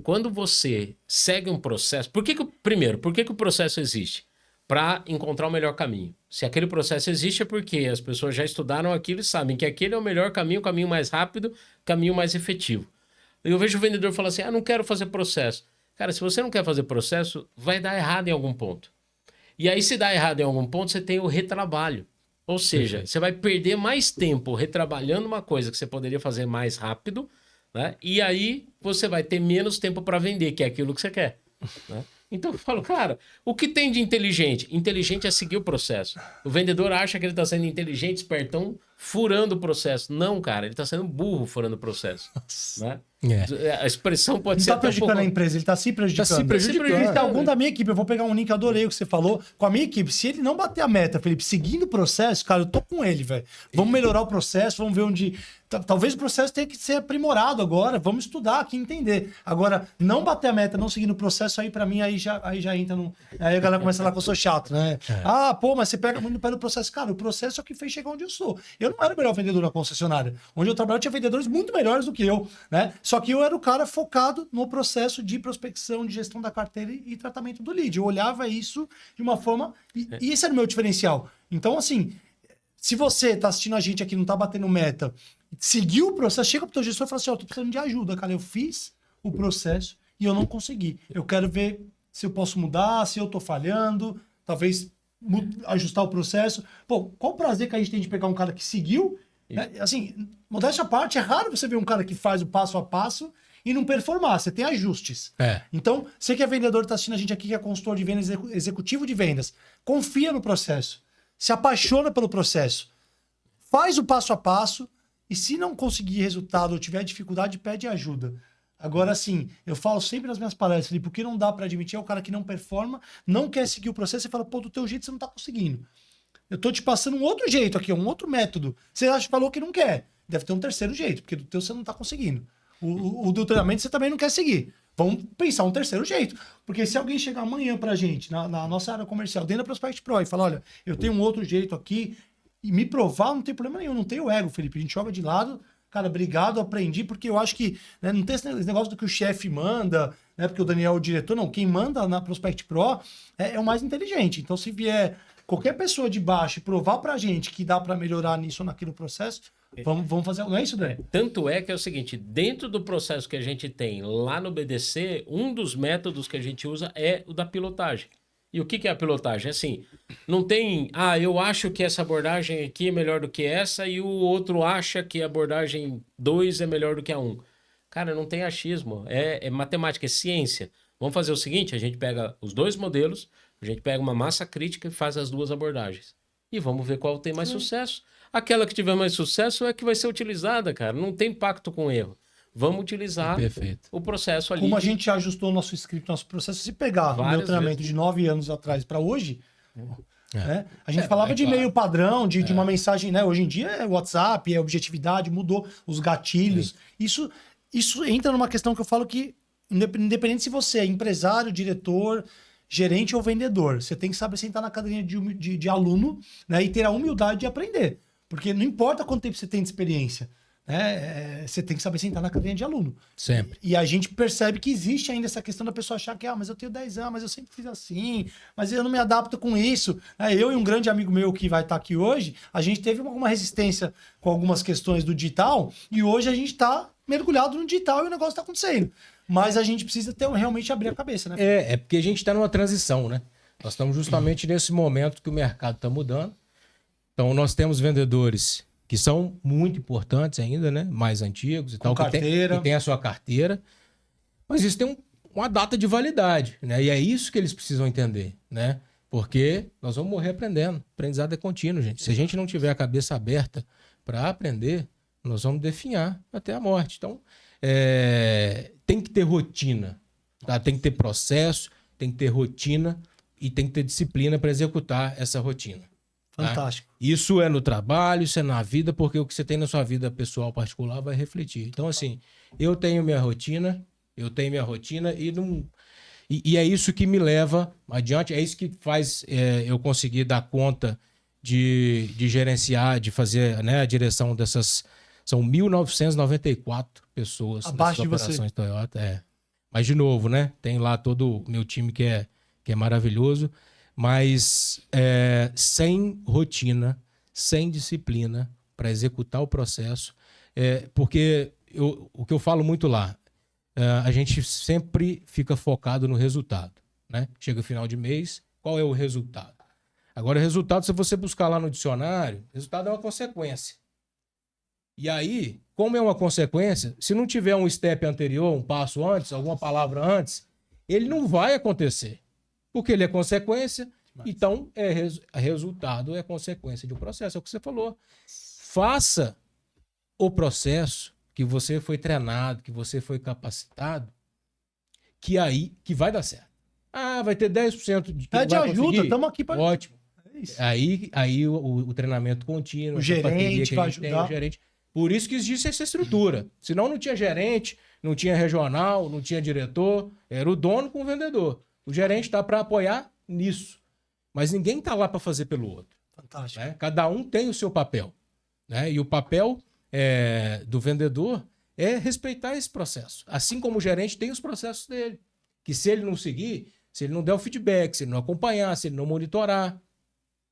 quando você segue um processo... Primeiro, por que o processo existe? Para encontrar o melhor caminho. Se aquele processo existe é porque as pessoas já estudaram aquilo e sabem que aquele é o melhor caminho, o caminho mais rápido, o caminho mais efetivo. Eu vejo o vendedor falar assim, não quero fazer processo. Cara, se você não quer fazer processo, vai dar errado em algum ponto. E aí, se dá errado em algum ponto, você tem o retrabalho. Ou seja, você vai perder mais tempo retrabalhando uma coisa que você poderia fazer mais rápido, né? E aí você vai ter menos tempo para vender, que é aquilo que você quer, né? Então eu falo, cara, o que tem de inteligente? Inteligente é seguir o processo. O vendedor acha que ele está sendo inteligente, espertão, furando o processo. Não, cara, ele está sendo burro furando o processo. Né? A expressão pode Não ser tá até um prejudicando pouco... a empresa, ele tá se prejudicando. Tá se prejudicando. Se algum da minha equipe, eu vou pegar um link, adorei o que você falou. Com a minha equipe, se ele não bater a meta, Felipe, seguindo o processo, cara, eu tô com ele, velho. Vamos melhorar o processo, vamos ver onde... Talvez o processo tenha que ser aprimorado agora, vamos estudar aqui, entender. Agora, não bater a meta, não seguindo o processo, aí pra mim, aí já entra no... Aí a galera começa a falar que eu sou chato, né? Mas você pega muito no pé do processo. Cara, o processo é o que fez chegar onde eu sou. Eu não era o melhor vendedor na concessionária. Onde eu trabalhava, tinha vendedores muito melhores do que eu, né? Só que eu era o cara focado no processo de prospecção, de gestão da carteira e tratamento do lead. Eu olhava isso de uma forma... E esse era o meu diferencial. Então, assim, se você tá assistindo a gente aqui, não tá batendo meta, seguiu o processo, chega pro teu gestor e fala assim, tô precisando de ajuda, cara. Eu fiz o processo e eu não consegui. Eu quero ver se eu posso mudar, se eu tô falhando, talvez ajustar o processo. Pô, qual o prazer que a gente tem de pegar um cara que seguiu? Assim, modéstia à parte, é raro você ver um cara que faz o passo a passo e não performar, você tem ajustes. Então, você que é vendedor, tá assistindo a gente aqui, que é consultor de vendas, executivo de vendas, confia no processo, se apaixona pelo processo, faz o passo a passo e se não conseguir resultado ou tiver dificuldade, pede ajuda. Agora, assim, eu falo sempre nas minhas palestras, Felipe, o que não dá para admitir é o cara que não performa, não quer seguir o processo e fala, pô, do teu jeito você não tá conseguindo. Eu tô te passando um outro jeito aqui, um outro método. Você falou que não quer. deve ter um terceiro jeito, porque do teu você não tá conseguindo. O do treinamento você também não quer seguir. Vamos pensar um terceiro jeito. Porque se alguém chegar amanhã pra gente, na nossa área comercial, dentro da Prospect Pro, e falar, olha, eu tenho um outro jeito aqui, e me provar, não tem problema nenhum, não tem o ego, Felipe. A gente joga de lado, cara, obrigado, aprendi, porque eu acho que, né, não tem esse negócio do que o chefe manda, né, porque o Daniel é o diretor, não. Quem manda na Prospect Pro é o mais inteligente. Então, se vier qualquer pessoa de baixo e provar pra gente que dá pra melhorar nisso ou naquele processo, vamos fazer. Não é isso, Daniel? Tanto é que é o seguinte, dentro do processo que a gente tem lá no BDC, um dos métodos que a gente usa é o da pilotagem. E o que é a pilotagem? Assim, não tem, eu acho que essa abordagem aqui é melhor do que essa e o outro acha que a abordagem 2 é melhor do que a 1. Cara, não tem achismo, é matemática, é ciência. Vamos fazer o seguinte, a gente pega os dois modelos, a gente pega uma massa crítica e faz as duas abordagens. E vamos ver qual tem mais sucesso. Aquela que tiver mais sucesso é que vai ser utilizada, cara. Não tem pacto com erro. Vamos utilizar o processo ali. Como a gente ajustou o nosso script, nosso processo, se pegar o meu treinamento de 9 anos atrás para hoje, né? A gente falava de e-mail padrão, de uma mensagem, né? Hoje em dia é WhatsApp, é objetividade, mudou os gatilhos. Isso entra numa questão que eu falo que, independente se você é empresário, diretor, gerente ou vendedor, você tem que saber sentar na cadeirinha de aluno, né? E ter a humildade de aprender. Porque não importa quanto tempo você tem de experiência, né? Você tem que saber sentar na cadeirinha de aluno. Sempre. E a gente percebe que existe ainda essa questão da pessoa achar que, mas eu tenho 10 anos, mas eu sempre fiz assim, mas eu não me adapto com isso. Eu e um grande amigo meu que vai estar aqui hoje, a gente teve alguma resistência com algumas questões do digital e hoje a gente está mergulhado no digital e o negócio está acontecendo. Mas a gente precisa realmente abrir a cabeça, né? É porque a gente está numa transição, né? Nós estamos justamente nesse momento que o mercado está mudando. Então, nós temos vendedores que são muito importantes ainda, né? Mais antigos e tal. Carteira. Que tem a sua carteira. Mas isso tem uma data de validade, né? E é isso que eles precisam entender, né? Porque nós vamos morrer aprendendo. Aprendizado é contínuo, gente. Se a gente não tiver a cabeça aberta para aprender, nós vamos definhar até a morte. Então, tem que ter rotina, tá? Tem que ter processo, tem que ter rotina e tem que ter disciplina para executar essa rotina. Fantástico. Tá? Isso é no trabalho, isso é na vida, porque o que você tem na sua vida pessoal particular vai refletir. Então, assim, eu tenho minha rotina e é isso que me leva adiante, é isso que faz eu conseguir dar conta de gerenciar, de fazer, né, a direção dessas... São 1.994 pessoas abaixo nessas operações Toyota. Mas, de novo, né? Tem lá todo o meu time que é maravilhoso, mas sem rotina, sem disciplina para executar o processo. Porque o que eu falo muito lá, a gente sempre fica focado no resultado, né? Chega o final de mês, qual é o resultado? Agora, o resultado, se você buscar lá no dicionário, resultado é uma consequência. E aí, como é uma consequência, se não tiver um step anterior, um passo antes, alguma palavra antes, ele não vai acontecer. Porque ele é consequência, então resultado é consequência de um processo. É o que você falou. Faça o processo que você foi treinado, que você foi capacitado, que vai dar certo. Vai ter 10% de que de ajuda, estamos aqui para... Ótimo. Aí o treinamento contínuo, o gerente vai ajudar. O gerente. Por isso que existe essa estrutura. Senão não tinha gerente, não tinha regional, não tinha diretor. Era o dono com o vendedor. O gerente está para apoiar nisso. Mas ninguém está lá para fazer pelo outro. Fantástico. Né? Cada um tem o seu papel. Né? E o papel do vendedor é respeitar esse processo. Assim como o gerente tem os processos dele. Que se ele não seguir, se ele não der o feedback, se ele não acompanhar, se ele não monitorar.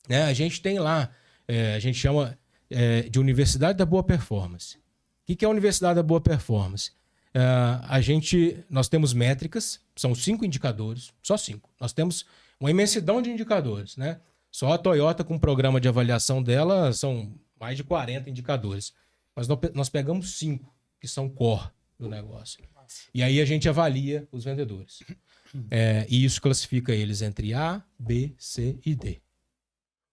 Né? A gente tem lá, a gente chama... de Universidade da Boa Performance. O que é a Universidade da Boa Performance? Nós temos métricas, são 5 indicadores, só 5. Nós temos uma imensidão de indicadores, né? Só a Toyota, com o programa de avaliação dela, são mais de 40 indicadores. Mas nós pegamos 5, que são core do negócio. E aí a gente avalia os vendedores. E isso classifica eles entre A, B, C e D.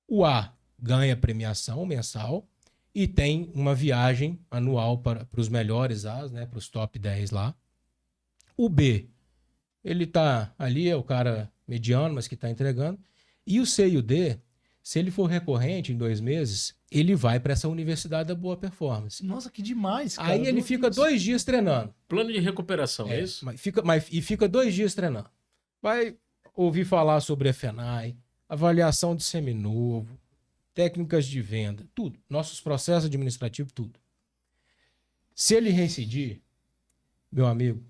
O A ganha premiação mensal e tem uma viagem anual para os melhores As, né, para os top 10 lá. O B, ele tá ali, é o cara mediano, mas que está entregando. E o C e o D Se ele for recorrente em 2 meses, ele vai para essa universidade da boa performance. Nossa, que demais, cara. Aí ele fica 2 dias treinando. Plano de recuperação, é isso? Fica 2 dias treinando. Vai ouvir falar sobre FNAI, avaliação de seminovo, técnicas de venda, tudo. Nossos processos administrativos, tudo. Se ele reincidir, meu amigo,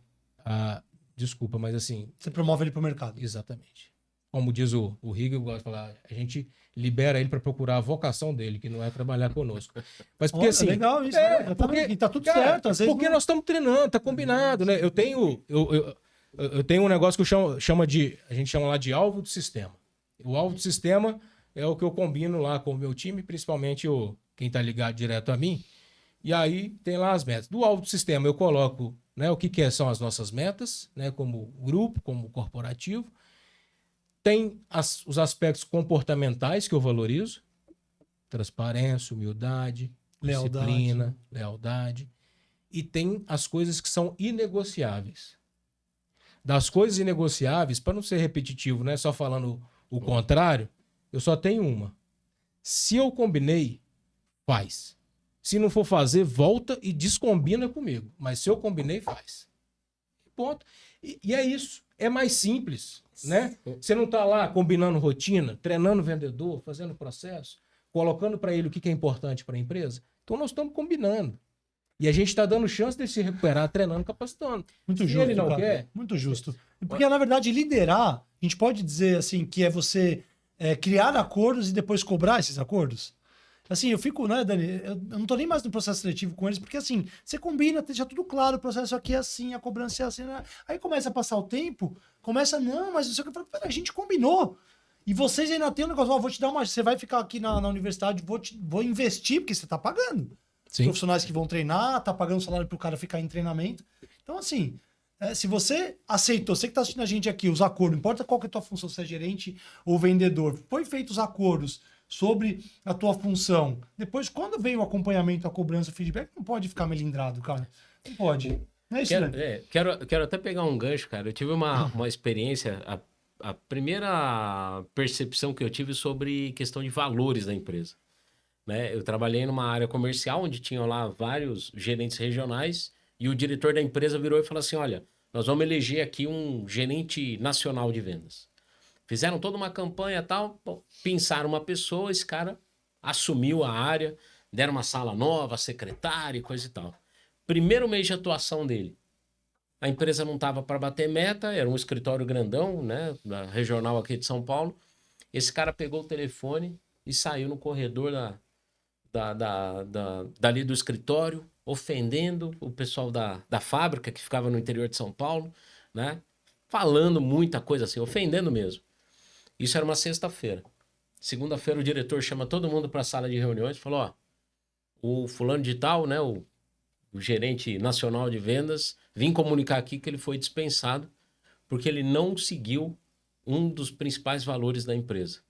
desculpa, mas assim... Você promove ele pro mercado. Exatamente. Como diz o Hegel, gosta de falar, a gente libera ele para procurar a vocação dele, que não é trabalhar conosco. Mas porque assim... Legal isso. Porque, e tá tudo cara, certo. Às vezes porque nós estamos treinando, tá combinado, né? Eu tenho um negócio que a gente chama lá de alvo do sistema. O alvo do sistema é o que eu combino lá com o meu time, principalmente quem tá ligado direto a mim. E aí tem lá as metas. Do alvo do sistema eu coloco, né, o que são as nossas metas, né, como grupo, como corporativo. Tem os aspectos comportamentais que eu valorizo. Transparência, humildade, disciplina, lealdade. E tem as coisas que são inegociáveis. Das coisas inegociáveis, para não ser repetitivo, né, só falando o contrário, eu só tenho uma. Se eu combinei, faz. Se não for fazer, volta e descombina comigo. Mas se eu combinei, faz. Ponto. E é isso. É mais simples, né? Você não está lá combinando rotina, treinando vendedor, fazendo processo, colocando para ele o que é importante para a empresa. Então nós estamos combinando. E a gente está dando chance de se recuperar, treinando, capacitando. Muito se justo, ele não cara. quer... Muito justo. Porque, na verdade, liderar, a gente pode dizer assim, que é você criar acordos e depois cobrar esses acordos. Assim, eu fico, né, Dani? Eu não tô nem mais no processo seletivo com eles, porque assim, você combina, deixa tudo claro, o processo aqui é assim, a cobrança é assim, né? Aí começa a passar o tempo, não, mas não sei o que, a gente combinou. E vocês ainda tem um negócio, vou te dar você vai ficar aqui na universidade, vou investir, porque você tá pagando. Sim. Profissionais que vão treinar, tá pagando salário pro cara ficar em treinamento. Então, assim, se você aceitou, você que tá assistindo a gente aqui, os acordos, não importa qual que é a tua função, se é gerente ou vendedor, foi feito os acordos sobre a tua função. Depois, quando vem o acompanhamento, a cobrança, o feedback, não pode ficar melindrado, cara. Não pode. Não é isso, né? Quero até pegar um gancho, cara. Eu tive uma experiência, a primeira percepção que eu tive sobre questão de valores da empresa. Né? Eu trabalhei numa área comercial, onde tinham lá vários gerentes regionais, e o diretor da empresa virou e falou assim, olha, nós vamos eleger aqui um gerente nacional de vendas. Fizeram toda uma campanha e tal, pensaram uma pessoa, esse cara assumiu a área, deram uma sala nova, secretária e coisa e tal. Primeiro mês de atuação dele, a empresa não estava para bater meta, era um escritório grandão, né, regional aqui de São Paulo. Esse cara pegou o telefone e saiu no corredor dali do escritório, ofendendo o pessoal da fábrica que ficava no interior de São Paulo, né, falando muita coisa assim, ofendendo mesmo. Isso era uma sexta-feira. Segunda-feira o diretor chama todo mundo para a sala de reuniões e falou, ó, o fulano de tal, né, o gerente nacional de vendas, vim comunicar aqui que ele foi dispensado porque ele não seguiu um dos principais valores da empresa.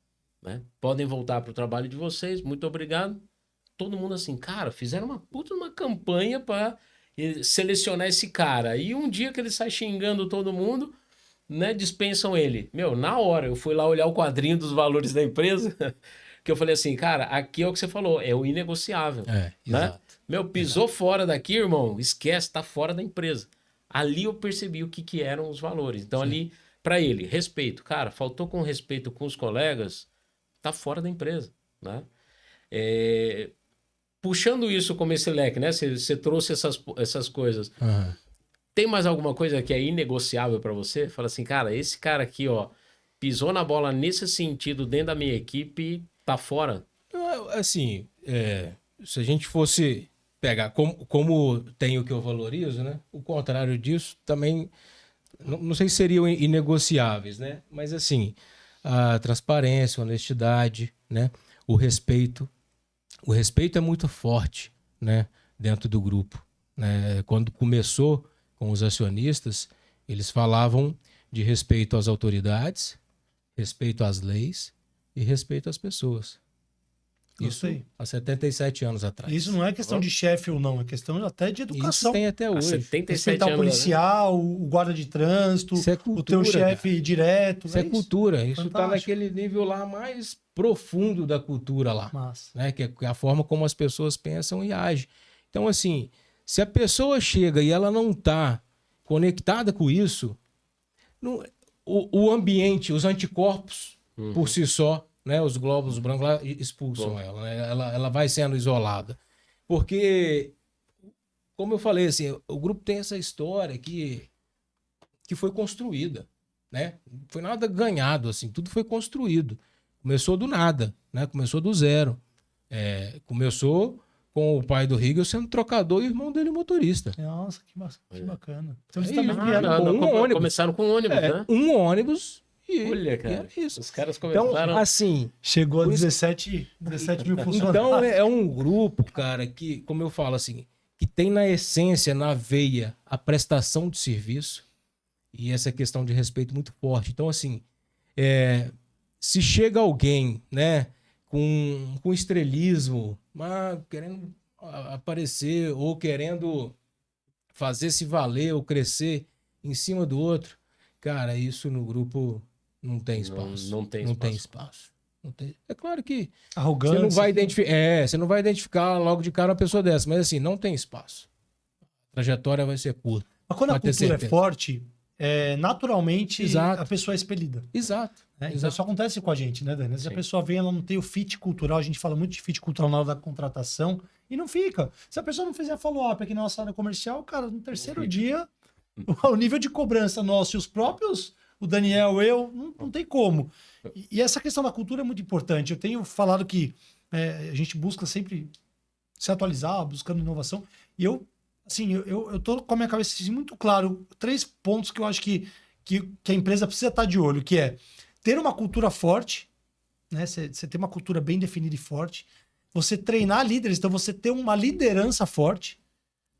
Né? Podem voltar para o trabalho de vocês, muito obrigado. Todo mundo assim, cara, fizeram uma campanha para selecionar esse cara. E um dia que ele sai xingando todo mundo, né, dispensam ele. Na hora, eu fui lá olhar o quadrinho dos valores da empresa, que eu falei assim, cara, aqui é o que você falou, é o inegociável. Né? Exato. Pisou fora daqui, irmão, esquece, tá fora da empresa. Ali eu percebi o que eram os valores. Então, sim, ali, para ele, respeito. Cara, faltou com respeito com os colegas, tá fora da empresa, né? Puxando isso como esse leque, né? Você trouxe essas coisas. Uhum. Tem mais alguma coisa que é inegociável para você? Fala assim, cara, esse cara aqui, ó, pisou na bola nesse sentido dentro da minha equipe, tá fora? Assim, se a gente fosse pegar como tem o que eu valorizo, né? O contrário disso também, não sei se seriam inegociáveis, né? Mas assim, a transparência, a honestidade, né? O respeito. O respeito é muito forte, né? Dentro do grupo, né? Quando começou com os acionistas, eles falavam de respeito às autoridades, respeito às leis e respeito às pessoas. Isso Gostei. há 77 anos atrás. Isso não é questão de chefe ou não, é questão até de educação. Isso tem até Há hoje. 77 Respeitar o anos, né? policial, o guarda de trânsito, Isso é o cultura, teu chefe direto. Isso é cultura. Isso está Fantástico. naquele nível lá mais profundo da cultura lá. Massa. Né? Que é a forma como as pessoas pensam e agem. Então, assim, se a pessoa chega e ela não está conectada com isso, o ambiente, os anticorpos, por si só, né? Os glóbulos brancos lá expulsam ela, né? Ela vai sendo isolada. Porque, como eu falei, assim, o grupo tem essa história que foi construída, né? Não foi nada ganhado, assim, tudo foi construído. Começou do nada, né? Começou do zero. Começou com o pai do Rigel sendo trocador e o irmão dele motorista. Nossa, que bacana. Então eles É também isso. vieram. Um ônibus. Começaram com ônibus, né? Um ônibus e Olha, cara. e era isso. Os caras Então, começaram... assim, Chegou a Por isso- 17 mil funcionários. então é um grupo, cara, que, como eu falo assim, que tem na essência, na veia, a prestação de serviço e essa questão de respeito muito forte. Então, assim, se chega alguém, né, com estrelismo, querendo aparecer ou querendo fazer se valer ou crescer em cima do outro, cara, isso no grupo não tem espaço. Não tem espaço. Não tem. É claro que Arrogância. você não vai identificar, você não vai identificar logo de cara uma pessoa dessa, mas assim, não tem espaço. A trajetória vai ser curta. Mas quando a Pode ter cultura é certeza. forte, naturalmente Exato. a pessoa é expelida. Exato. Né? Então Exato. isso acontece com a gente, né, Dani? Se a Sim. pessoa vem, ela não tem o fit cultural, a gente fala muito de fit cultural na hora da contratação, e não fica. Se a pessoa não fizer follow-up aqui na nossa área comercial, cara, no terceiro dia, o nível de cobrança nosso e os próprios, o Daniel, não tem como. E essa questão da cultura é muito importante. Eu tenho falado que a gente busca sempre se atualizar, buscando inovação, e eu tô com a minha cabeça assim, muito claro, 3 pontos que eu acho que a empresa precisa estar de olho, que é ter uma cultura forte, né? Você ter uma cultura bem definida e forte, você treinar líderes, então você ter uma liderança forte,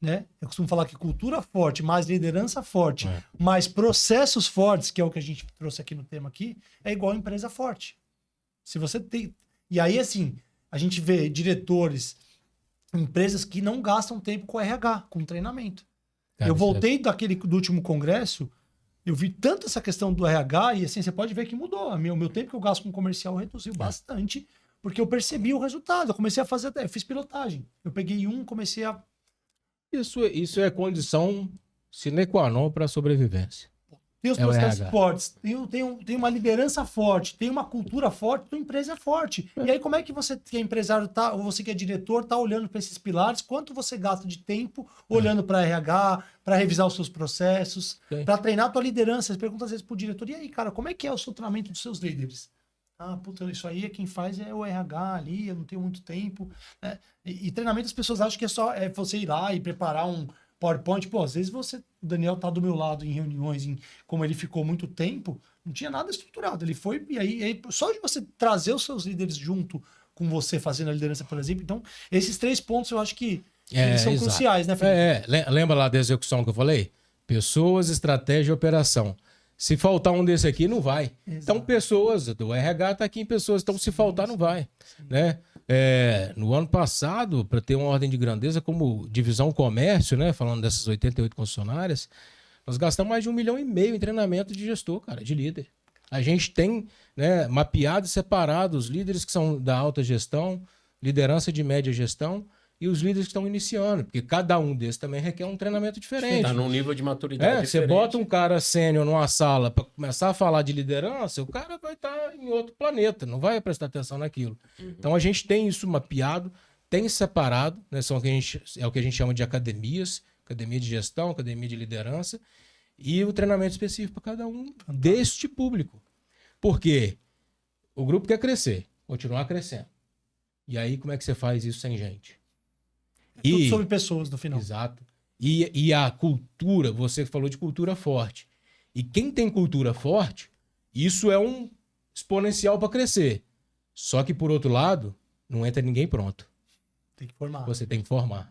né? Eu costumo falar que cultura forte, mais liderança forte, mais processos fortes, que é o que a gente trouxe aqui no tema aqui, é igual a empresa forte. Se você tem... E aí, assim, a gente vê diretores, empresas que não gastam tempo com RH, com treinamento. Cara, Eu isso voltei do último congresso, eu vi tanto essa questão do RH e assim, você pode ver que mudou. O meu tempo que eu gasto com comercial reduziu bastante, porque eu percebi o resultado. Eu comecei a fazer eu fiz pilotagem. Eu peguei comecei a... Isso é condição sine qua non para a sobrevivência. Tem os É o processos RH. fortes, tem uma liderança forte, tem uma cultura forte, tua empresa é forte. E aí, como é que você que é empresário tá, ou você que é diretor, tá olhando para esses pilares? Quanto você gasta de tempo olhando para RH, para revisar os seus processos, Sim. para treinar a tua liderança? Você pergunta às vezes pro diretor, e aí, cara, como é que é o seu treinamento dos seus líderes? Ah, puta, isso aí quem faz é o RH ali, eu não tenho muito tempo. Né? E treinamento as pessoas acham que é só você ir lá e preparar um PowerPoint. Pô, às vezes o Daniel tá do meu lado em reuniões, como ele ficou muito tempo, não tinha nada estruturado. Ele foi, e aí só de você trazer os seus líderes junto com você, fazendo a liderança, por exemplo. Então, esses 3 pontos eu acho que eles são exato. cruciais, né, Felipe? Lembra lá da execução que eu falei? Pessoas, estratégia e operação. Se faltar um desse aqui, não vai. Exato. Então, pessoas, do RH está aqui em pessoas. Então, se faltar, não vai. Né? No ano passado, para ter uma ordem de grandeza, como divisão comércio, né? Falando dessas 88 concessionárias, nós gastamos mais de 1,5 milhão em treinamento de gestor, cara, de líder. A gente tem, né, mapeado e separado os líderes que são da alta gestão, liderança de média gestão, e os líderes que estão iniciando, porque cada um desses também requer um treinamento diferente. Tá num nível de maturidade Você diferente. bota um cara sênior numa sala para começar a falar de liderança, o cara vai estar em outro planeta, não vai prestar atenção naquilo. Então a gente tem isso mapeado, tem separado, né, é o que a gente chama de academias, academia de gestão, academia de liderança, e o treinamento específico para cada um deste público. Porque o grupo quer crescer, continuar crescendo. E aí como é que você faz isso sem gente? Tudo sobre pessoas no final. Exato. E a cultura, você falou de cultura forte. E quem tem cultura forte, isso é um exponencial para crescer. Só que, por outro lado, não entra ninguém pronto. Tem que formar. Você tem que formar.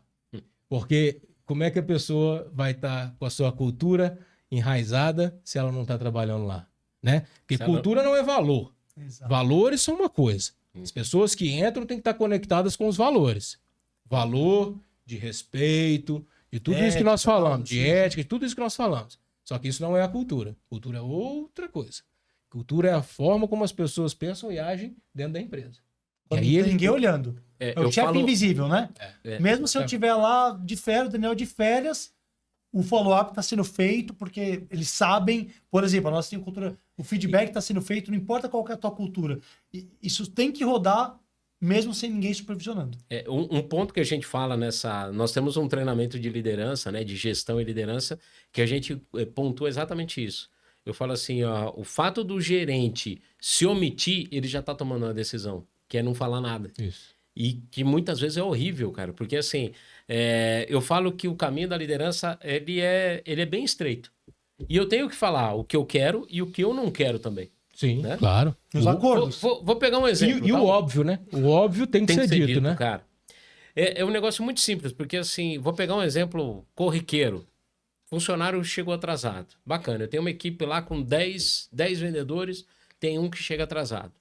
Porque como é que a pessoa vai estar com a sua cultura enraizada se ela não está trabalhando lá? Né? Porque Se ela- cultura não é valor. Exato. Valores são uma coisa. As pessoas que entram têm que estar conectadas com os valores. Valor de respeito, de tudo isso que nós falamos, de ética, de tudo isso que nós falamos. Só que isso não é a cultura. Cultura é outra coisa. Cultura é a forma como as pessoas pensam e agem dentro da empresa. Quando não tem ninguém olhando. É o chefe invisível, né? Mesmo se eu estiver lá de férias, o Daniel de férias, o follow-up está sendo feito porque eles sabem, por exemplo, a nossa tem cultura, o feedback está sendo feito, não importa qual que é a tua cultura. Isso tem que rodar mesmo sem ninguém supervisionando. Um ponto que a gente fala nós temos um treinamento de liderança, né, de gestão e liderança, que a gente pontua exatamente isso. Eu falo assim, ó, o fato do gerente se omitir, ele já está tomando uma decisão, que é não falar nada. Isso. E que muitas vezes é horrível, cara, porque assim, eu falo que o caminho da liderança, ele é bem estreito. E eu tenho que falar o que eu quero e o que eu não quero também. Sim, né? Claro. Os acordos. Vou pegar um exemplo. E o óbvio, né? O óbvio tem que ser dito, né? Cara. É um negócio muito simples, porque assim, vou pegar um exemplo corriqueiro. Funcionário chegou atrasado. Bacana, eu tenho uma equipe lá com 10 vendedores, tem um que chega atrasado.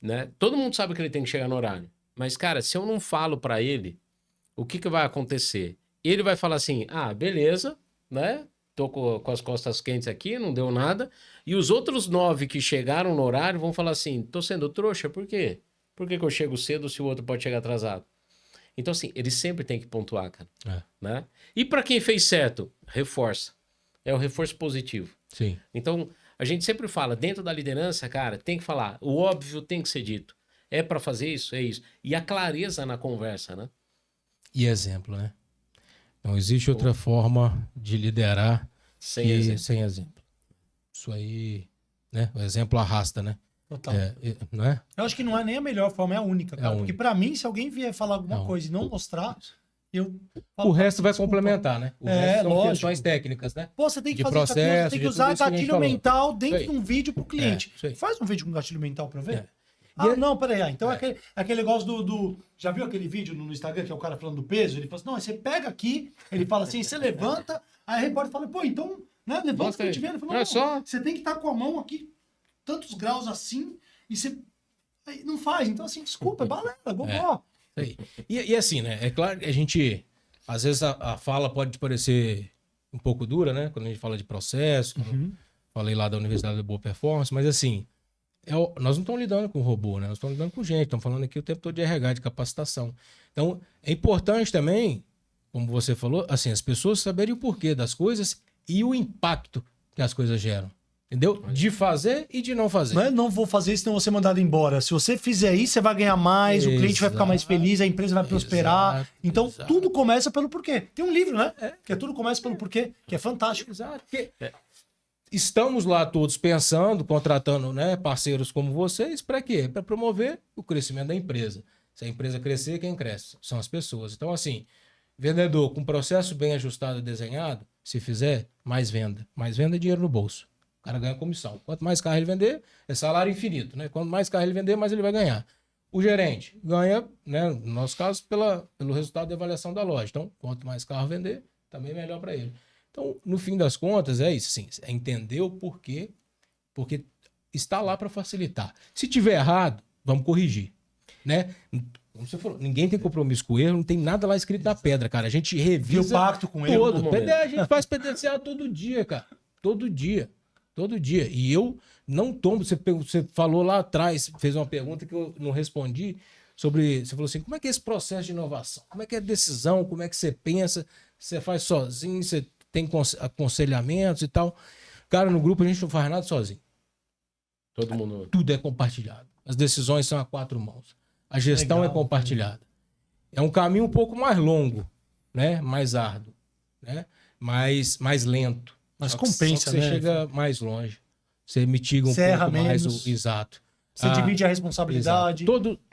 Né? Todo mundo sabe que ele tem que chegar no horário. Mas, cara, se eu não falo pra ele, o que vai acontecer? Ele vai falar assim, beleza, né? Tô com as costas quentes aqui, não deu nada. E os outros 9 que chegaram no horário vão falar assim, tô sendo trouxa, por quê? Por que eu chego cedo se o outro pode chegar atrasado? Então, assim, ele sempre tem que pontuar, cara. Né? E para quem fez certo, reforça. É o reforço positivo. Sim. Então, a gente sempre fala, dentro da liderança, cara, tem que falar. O óbvio tem que ser dito. É para fazer isso? É isso. E a clareza na conversa, né? E exemplo, né? Não existe outra forma de liderar sem exemplo. Sem exemplo. Isso aí, né? O exemplo arrasta, né? Total. Não é? Eu acho que não é nem a melhor forma, é a única. Cara. É a Porque pra mim, se alguém vier falar alguma coisa e não mostrar, eu... O resto vai complementar, né? O resto são lógico. questões técnicas, né? Pô, você tem que De fazer processo, isso aqui, você tem que de usar tudo isso que a gente gatilho falou. mental dentro Isso de um vídeo pro cliente. isso aí. Faz um vídeo com gatilho mental pra eu ver. É. Não, peraí. Então aquele negócio do... Já viu aquele vídeo no Instagram que é o cara falando do peso? Ele fala assim, não, você pega aqui, ele fala assim, você levanta, aí a repórter fala, pô, então, né, levanta que eu te vendo. Ele fala, não, só... você tem que estar com a mão aqui, tantos graus assim, e você aí não faz. Então, assim, desculpa, é balela, gogó. E assim, né? É claro que a gente... Às vezes a fala pode parecer um pouco dura, né? Quando a gente fala de processo, como falei lá da Universidade da Boa Performance, mas assim, nós não estamos lidando com robô, né? Nós estamos lidando com gente, estamos falando aqui o tempo todo de RH, de capacitação. Então, é importante também, como você falou, assim, as pessoas saberem o porquê das coisas e o impacto que as coisas geram. Entendeu? De fazer e de não fazer. Não é não vou fazer isso, senão vou ser mandado embora. Se você fizer isso, você vai ganhar mais, o cliente vai ficar mais feliz, a empresa vai prosperar. Então, tudo começa pelo porquê. Tem um livro, né? Que é Tudo Começa pelo Porquê, que é fantástico. Exato. Porque estamos lá todos pensando, contratando, né, parceiros como vocês, para quê? Para promover o crescimento da empresa. Se a empresa crescer, quem cresce? São as pessoas. Então, assim, vendedor com processo bem ajustado e desenhado, se fizer, mais venda. Mais venda é dinheiro no bolso. O cara ganha comissão. Quanto mais carro ele vender, é salário infinito, né? Quanto mais carro ele vender, mais ele vai ganhar. O gerente ganha, né, no nosso caso, pelo resultado da avaliação da loja. Então, quanto mais carro vender, também melhor para ele. Então, no fim das contas, é isso, sim. É entender o porquê, porque está lá para facilitar. Se tiver errado, vamos corrigir, né? Como você falou, ninguém tem compromisso com o erro, não tem nada lá escrito na pedra, cara. A gente revisa Viu pacto com ele todo. A gente faz PDCA todo dia, cara. Todo dia. E eu não tomo. Você falou lá atrás, fez uma pergunta que eu não respondi sobre. Você falou assim: como é que é esse processo de inovação? Como é que é a decisão? Como é que você pensa? Você faz sozinho? Você tem aconselhamentos e tal? Cara, no grupo a gente não faz nada sozinho. Todo mundo. Tudo é compartilhado. As decisões são a 4 mãos. A gestão é compartilhada. É um caminho um pouco mais longo, né? Mais árduo, né? Mais lento. Mas Só compensa, que né? Você chega mais longe. Você mitiga um pouco mais o... Exato. Você divide a responsabilidade.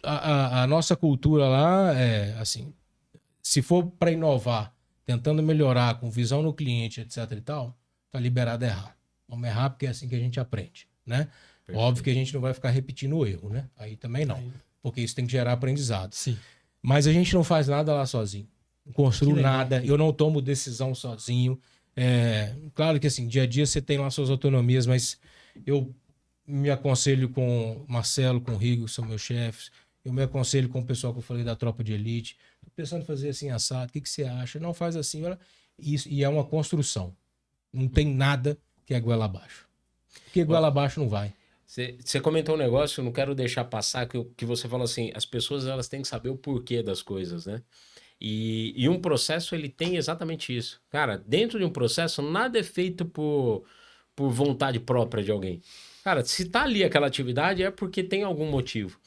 A nossa cultura lá é assim, se for para inovar, tentando melhorar, com visão no cliente, etc e tal, tá liberado a errar. Vamos errar porque é assim que a gente aprende, né? Perfeito. Óbvio que a gente não vai ficar repetindo o erro, né? Aí também não. Porque isso tem que gerar aprendizado. Sim. Mas a gente não faz nada lá sozinho. Não construo nada. Eu não tomo decisão sozinho. Claro que assim, dia a dia você tem lá suas autonomias, mas eu me aconselho com o Marcelo, com o Rigo, que são meus chefes. Eu me aconselho com o pessoal que eu falei da tropa de elite. Tô pensando em fazer assim assado. O que você acha? Não faz assim. Olha. Isso, e é uma construção. Não tem nada que é goela abaixo. Porque goela abaixo não vai. Você comentou um negócio, eu não quero deixar passar, que você falou assim, as pessoas elas têm que saber o porquê das coisas, né? E um processo, ele tem exatamente isso. Cara, dentro de um processo, nada é feito por vontade própria de alguém. Cara, se tá ali aquela atividade, é porque tem algum motivo.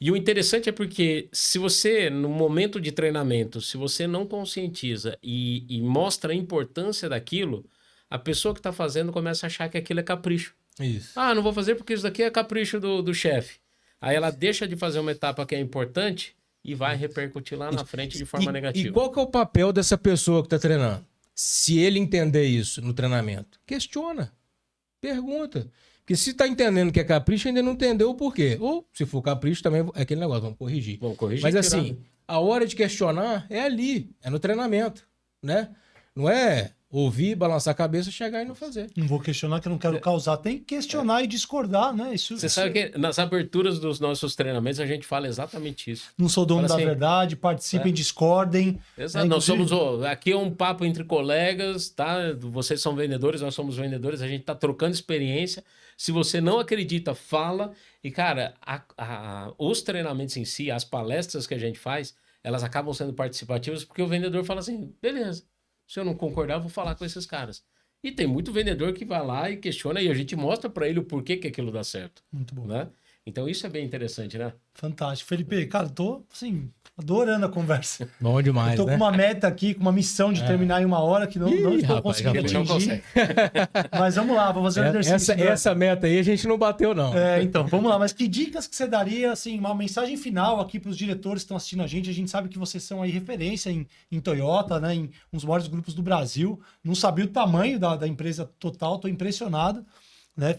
E o interessante é porque se você, no momento de treinamento, se você não conscientiza e mostra a importância daquilo, a pessoa que tá fazendo começa a achar que aquilo é capricho. Isso. Ah, não vou fazer porque isso daqui é capricho do chefe. Aí ela deixa de fazer uma etapa que é importante e vai repercutir lá na frente de forma negativa. E qual que é o papel dessa pessoa que está treinando? Se ele entender isso no treinamento, questiona, pergunta. Porque se está entendendo que é capricho, ainda não entendeu o porquê. Ou, se for capricho, também é aquele negócio, vamos corrigir. Vamos corrigir. Mas assim, a hora de questionar é ali, é no treinamento, né? Não é ouvir, balançar a cabeça, chegar e não fazer. Não vou questionar que eu não quero causar. Tem que questionar e discordar, né? Você sabe que nas aberturas dos nossos treinamentos a gente fala exatamente isso. Não sou dono Fala da assim, verdade, participem, discordem. Exato. Nós somos aqui é um papo entre colegas, tá? Vocês são vendedores, nós somos vendedores, a gente tá trocando experiência. Se você não acredita, fala. E, cara, os treinamentos em si, as palestras que a gente faz, elas acabam sendo participativas porque o vendedor fala assim, beleza, se eu não concordar, eu vou falar com esses caras. E tem muito vendedor que vai lá e questiona e a gente mostra para ele o porquê que aquilo dá certo. Muito bom. Né? Então isso é bem interessante, né? Fantástico. Felipe, cara, tô, assim, adorando a conversa. Bom demais, Eu tô né? com uma meta aqui, com uma missão de terminar em 1 hora, que não estou rapaz, conseguindo já Não atingir. consegue. Mas vamos lá, vou fazer um exercício. Essa meta aí a gente não bateu, não. Então, vamos lá. Mas que dicas que você daria, assim, uma mensagem final aqui para os diretores que estão assistindo a gente? A gente sabe que vocês são aí referência em Toyota, né? Em uns maiores grupos do Brasil. Não sabia o tamanho da empresa total, estou impressionado. Né?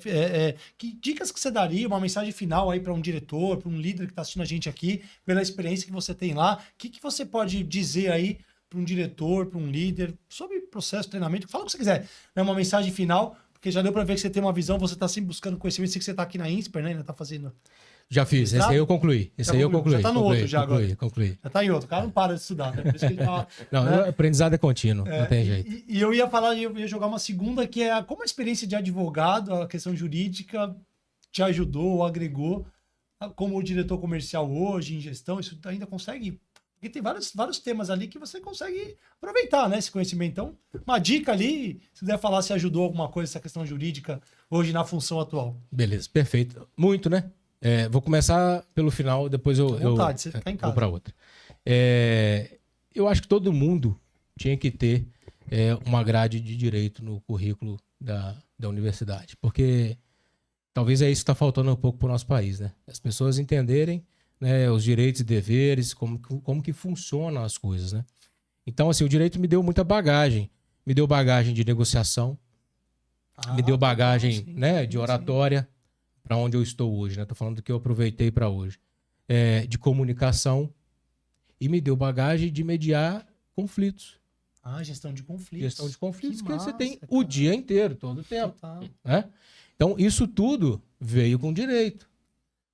Que dicas que você daria, uma mensagem final aí para um diretor, para um líder que está assistindo a gente aqui, pela experiência que você tem lá? O que você pode dizer aí para um diretor, para um líder, sobre processo de treinamento? Fala o que você quiser. Né? Uma mensagem final, porque já deu para ver que você tem uma visão, você está sempre buscando conhecimento, sei que você está aqui na Insper, né? Ainda está fazendo... Já fiz, esse aí eu concluí. Esse aí eu concluí. Já tá no outro já agora. Concluí. Já tá em outro. O cara não para de estudar, né? Por isso que ele tá, Não, né? aprendizado é contínuo, não tem jeito. E eu ia falar, eu ia jogar uma segunda, que é como a experiência de advogado, a questão jurídica, te ajudou ou agregou como diretor comercial hoje, em gestão, isso ainda consegue... Porque tem vários temas ali que você consegue aproveitar, né? Esse conhecimento. Então, uma dica ali, se puder falar se ajudou alguma coisa essa questão jurídica hoje na função atual. Beleza, perfeito. Muito, né? Vou começar pelo final, depois eu você fica em casa. vou para outra. Eu acho que todo mundo tinha que ter uma grade de direito no currículo da universidade, porque talvez é isso que está faltando um pouco para o nosso país, né? As pessoas entenderem, né, os direitos e deveres, como que funcionam as coisas, né? Então, assim, o direito me deu muita bagagem. Me deu bagagem de negociação, me deu bagagem, sim, né, sim, de oratória, para onde eu estou hoje, né? Tô falando do que eu aproveitei para hoje. De comunicação, e me deu bagagem de mediar conflitos. Gestão de conflitos. Gestão de conflitos que você tem massa, o cara. dia inteiro, todo o tempo. Total. Né? Então, isso tudo veio com direito.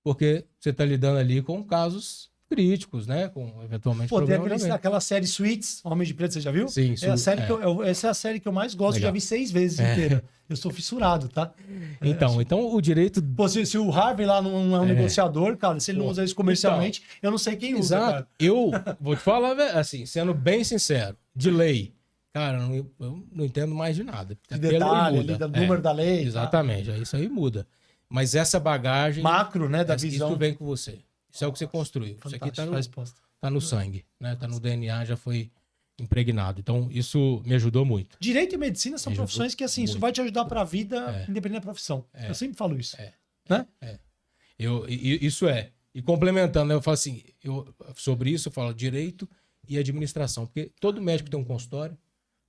Porque você está lidando ali com casos críticos, né? Com, eventualmente, Pô, tem problemas também. aquela série Suits, Homem de Preto, você já viu? Sim, É a série essa é a série que eu mais gosto, Legal. já vi 6 vezes inteira. Eu sou fissurado, tá? Então o direito... Pô, se o Harvey lá não é um negociador, cara, se ele não usa isso comercialmente, eu não sei quem usa, Exato. cara. Eu vou te falar, assim, sendo bem sincero, de lei, cara, eu não entendo mais de nada. De detalhe, muda. ali, do número da lei. Exatamente, isso aí muda. Mas essa bagagem... Macro, né, da visão. Isso vem com você. Isso é o que você construiu. Isso aqui Fantástica a resposta. tá no sangue, né? Tá no DNA, já foi impregnado. Então, isso me ajudou muito. Direito e medicina são Me ajudou profissões que, assim, isso muito. vai te ajudar pra vida, independente da profissão. Eu sempre falo isso. Né? Isso é. E complementando, né, eu falo assim, sobre isso eu falo direito e administração. Porque todo médico tem um consultório,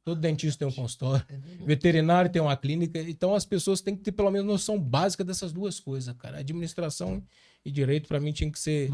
todo dentista tem um consultório, veterinário tem uma clínica. Então, as pessoas têm que ter pelo menos noção básica dessas duas coisas, cara. Administração e direito, para mim, tinha que ser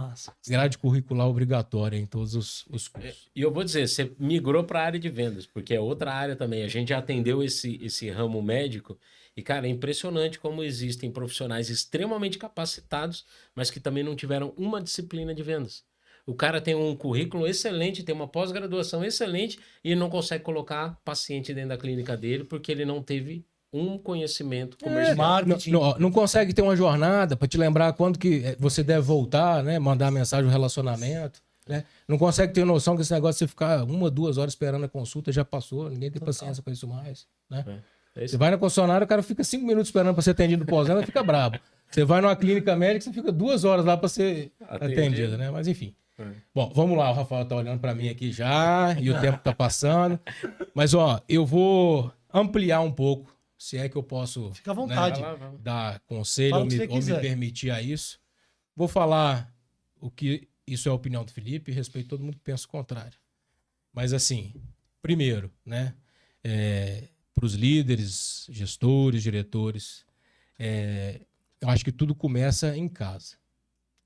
grade curricular obrigatória em todos os cursos. E eu vou dizer, você migrou para a área de vendas, porque é outra área também. A gente já atendeu esse ramo médico E, cara, é impressionante como existem profissionais extremamente capacitados, mas que também não tiveram uma disciplina de vendas. O cara tem um currículo excelente, tem uma pós-graduação excelente e ele não consegue colocar paciente dentro da clínica dele porque ele não teve um conhecimento comercial. Marketing. Não consegue ter uma jornada para te lembrar quando que você deve voltar, né? Mandar mensagem no relacionamento. Né? Não consegue ter noção que esse negócio de você ficar 1, 2 horas esperando a consulta já passou, ninguém tem paciência com isso mais. Né? Você vai na concessionária, o cara fica 5 minutos esperando para ser atendido pós-venda, fica brabo. Você vai numa clínica médica, você fica 2 horas lá para ser atendido, né? Mas enfim. Bom, vamos lá, o Rafael tá olhando para mim aqui já e o tempo tá passando. Mas ó, eu vou ampliar um pouco, se é que eu posso. Fica à vontade. Né, dar conselho Fala ou o que você ou me quiser. permitir a isso. Vou falar o que isso é a opinião do Felipe e respeito todo mundo que pensa o contrário. Mas assim, primeiro, né, para os líderes, gestores, diretores, eu acho que tudo começa em casa.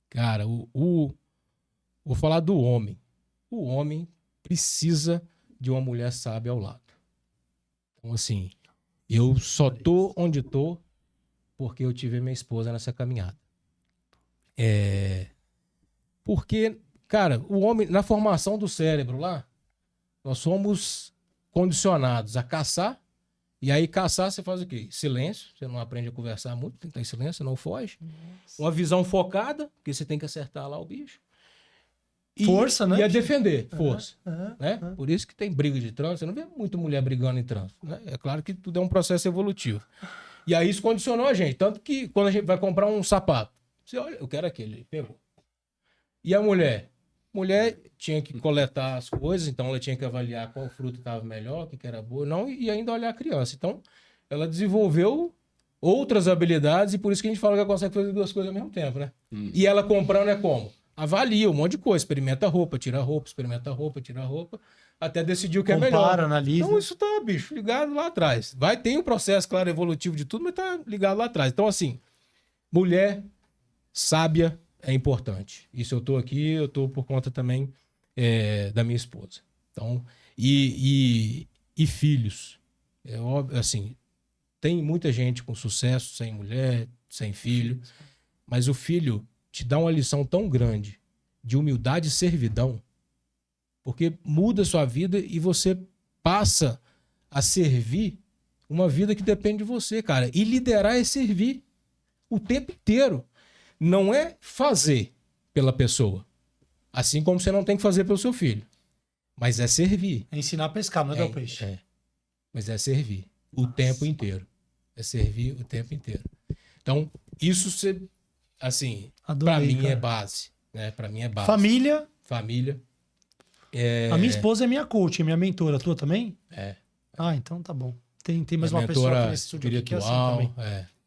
Cara, vou falar do homem. O homem precisa de uma mulher sábia ao lado. Então, assim, eu só tô onde tô porque eu tive minha esposa nessa caminhada. Porque, cara, o homem, na formação do cérebro lá, nós somos condicionados a caçar. E aí, caçar, você faz o quê? Silêncio. Você não aprende a conversar muito, tem que estar em silêncio, você não foge. Nossa. Uma visão focada, porque você tem que acertar lá o bicho. Força, né? E a defender, força. Né? Por isso que tem briga de trânsito. Você não vê muita mulher brigando em trânsito. Né? É claro que tudo é um processo evolutivo. E aí isso condicionou a gente. Tanto que quando a gente vai comprar um sapato, você olha, eu quero aquele, ele pegou. E a mulher? Mulher tinha que coletar as coisas, então ela tinha que avaliar qual fruta estava melhor, o que era boa, não, e ainda olhar a criança. Então, ela desenvolveu outras habilidades e por isso que a gente fala que ela consegue fazer 2 coisas ao mesmo tempo, né? E ela comprando é como? Avalia um monte de coisa, experimenta roupa, tira roupa, experimenta roupa, tira roupa, até decidir o que é melhor. Compara, analisa. Então isso tá, bicho, ligado lá atrás. Tem um processo, claro, evolutivo de tudo, mas tá ligado lá atrás. Então, assim, mulher sábia é importante. Isso eu tô aqui, eu tô por conta também da minha esposa. Então, e filhos. É óbvio, assim, tem muita gente com sucesso, sem mulher, sem filho, mas o filho te dá uma lição tão grande de humildade e servidão, porque muda a sua vida e você passa a servir uma vida que depende de você, cara. E liderar é servir o tempo inteiro. Não é fazer pela pessoa, assim como você não tem que fazer pelo seu filho, mas é servir. É ensinar a pescar, não é dar o peixe. Mas é servir o tempo inteiro. É servir o tempo inteiro. Então, isso você... Assim, para mim é base, né? Para mim é base. Família. A minha esposa é minha coach, é minha mentora. A tua também? Ah, então tá bom. Tem mais uma pessoa aqui nesse estúdio aqui que é assim também.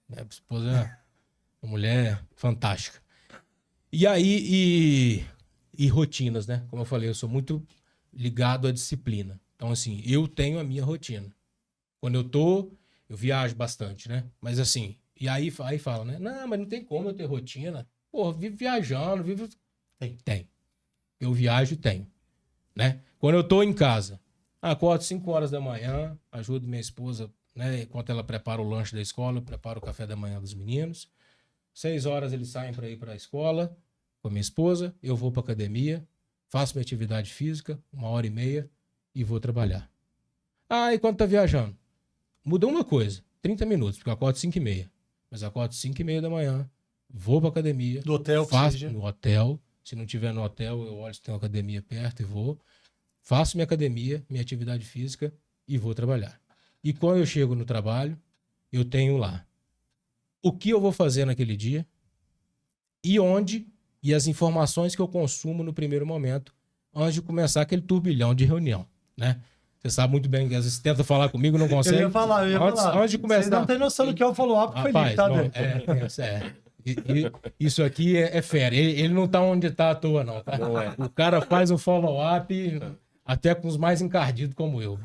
Minha esposa é uma mulher fantástica. E aí, e rotinas, né? Como eu falei, eu sou muito ligado à disciplina. Então, assim, eu tenho a minha rotina. Quando eu viajo bastante, né? Mas assim... E aí fala, né? Não, mas não tem como eu ter rotina. Pô, vivo viajando, vivo... Tem. Eu viajo e tenho, né? Quando eu tô em casa, acordo 5 horas da manhã, ajudo minha esposa, né? Enquanto ela prepara o lanche da escola, eu preparo o café da manhã dos meninos. 6 horas eles saem para ir para a escola com a minha esposa, eu vou para academia, faço minha atividade física, 1h30 e vou trabalhar. E quando tá viajando? Mudou uma coisa, 30 minutos, porque eu acordo 5h30. Mas eu acordo 5h30 da manhã, vou pra academia. Do hotel, faço no hotel. Se não tiver no hotel, eu olho se tem uma academia perto e vou. Faço minha academia, minha atividade física e vou trabalhar. E quando eu chego no trabalho, eu tenho lá o que eu vou fazer naquele dia e onde e as informações que eu consumo no primeiro momento antes de começar aquele turbilhão de reunião, né? Você sabe muito bem que às vezes você tenta falar comigo não consegue. Eu ia falar. Antes de começar. Você não tem noção do que é o follow-up com o Felipe, tá, Dê? Isso aqui é fera. Ele não tá onde tá à toa, não. Tá? Não é. O cara faz um follow-up até com os mais encardidos como eu.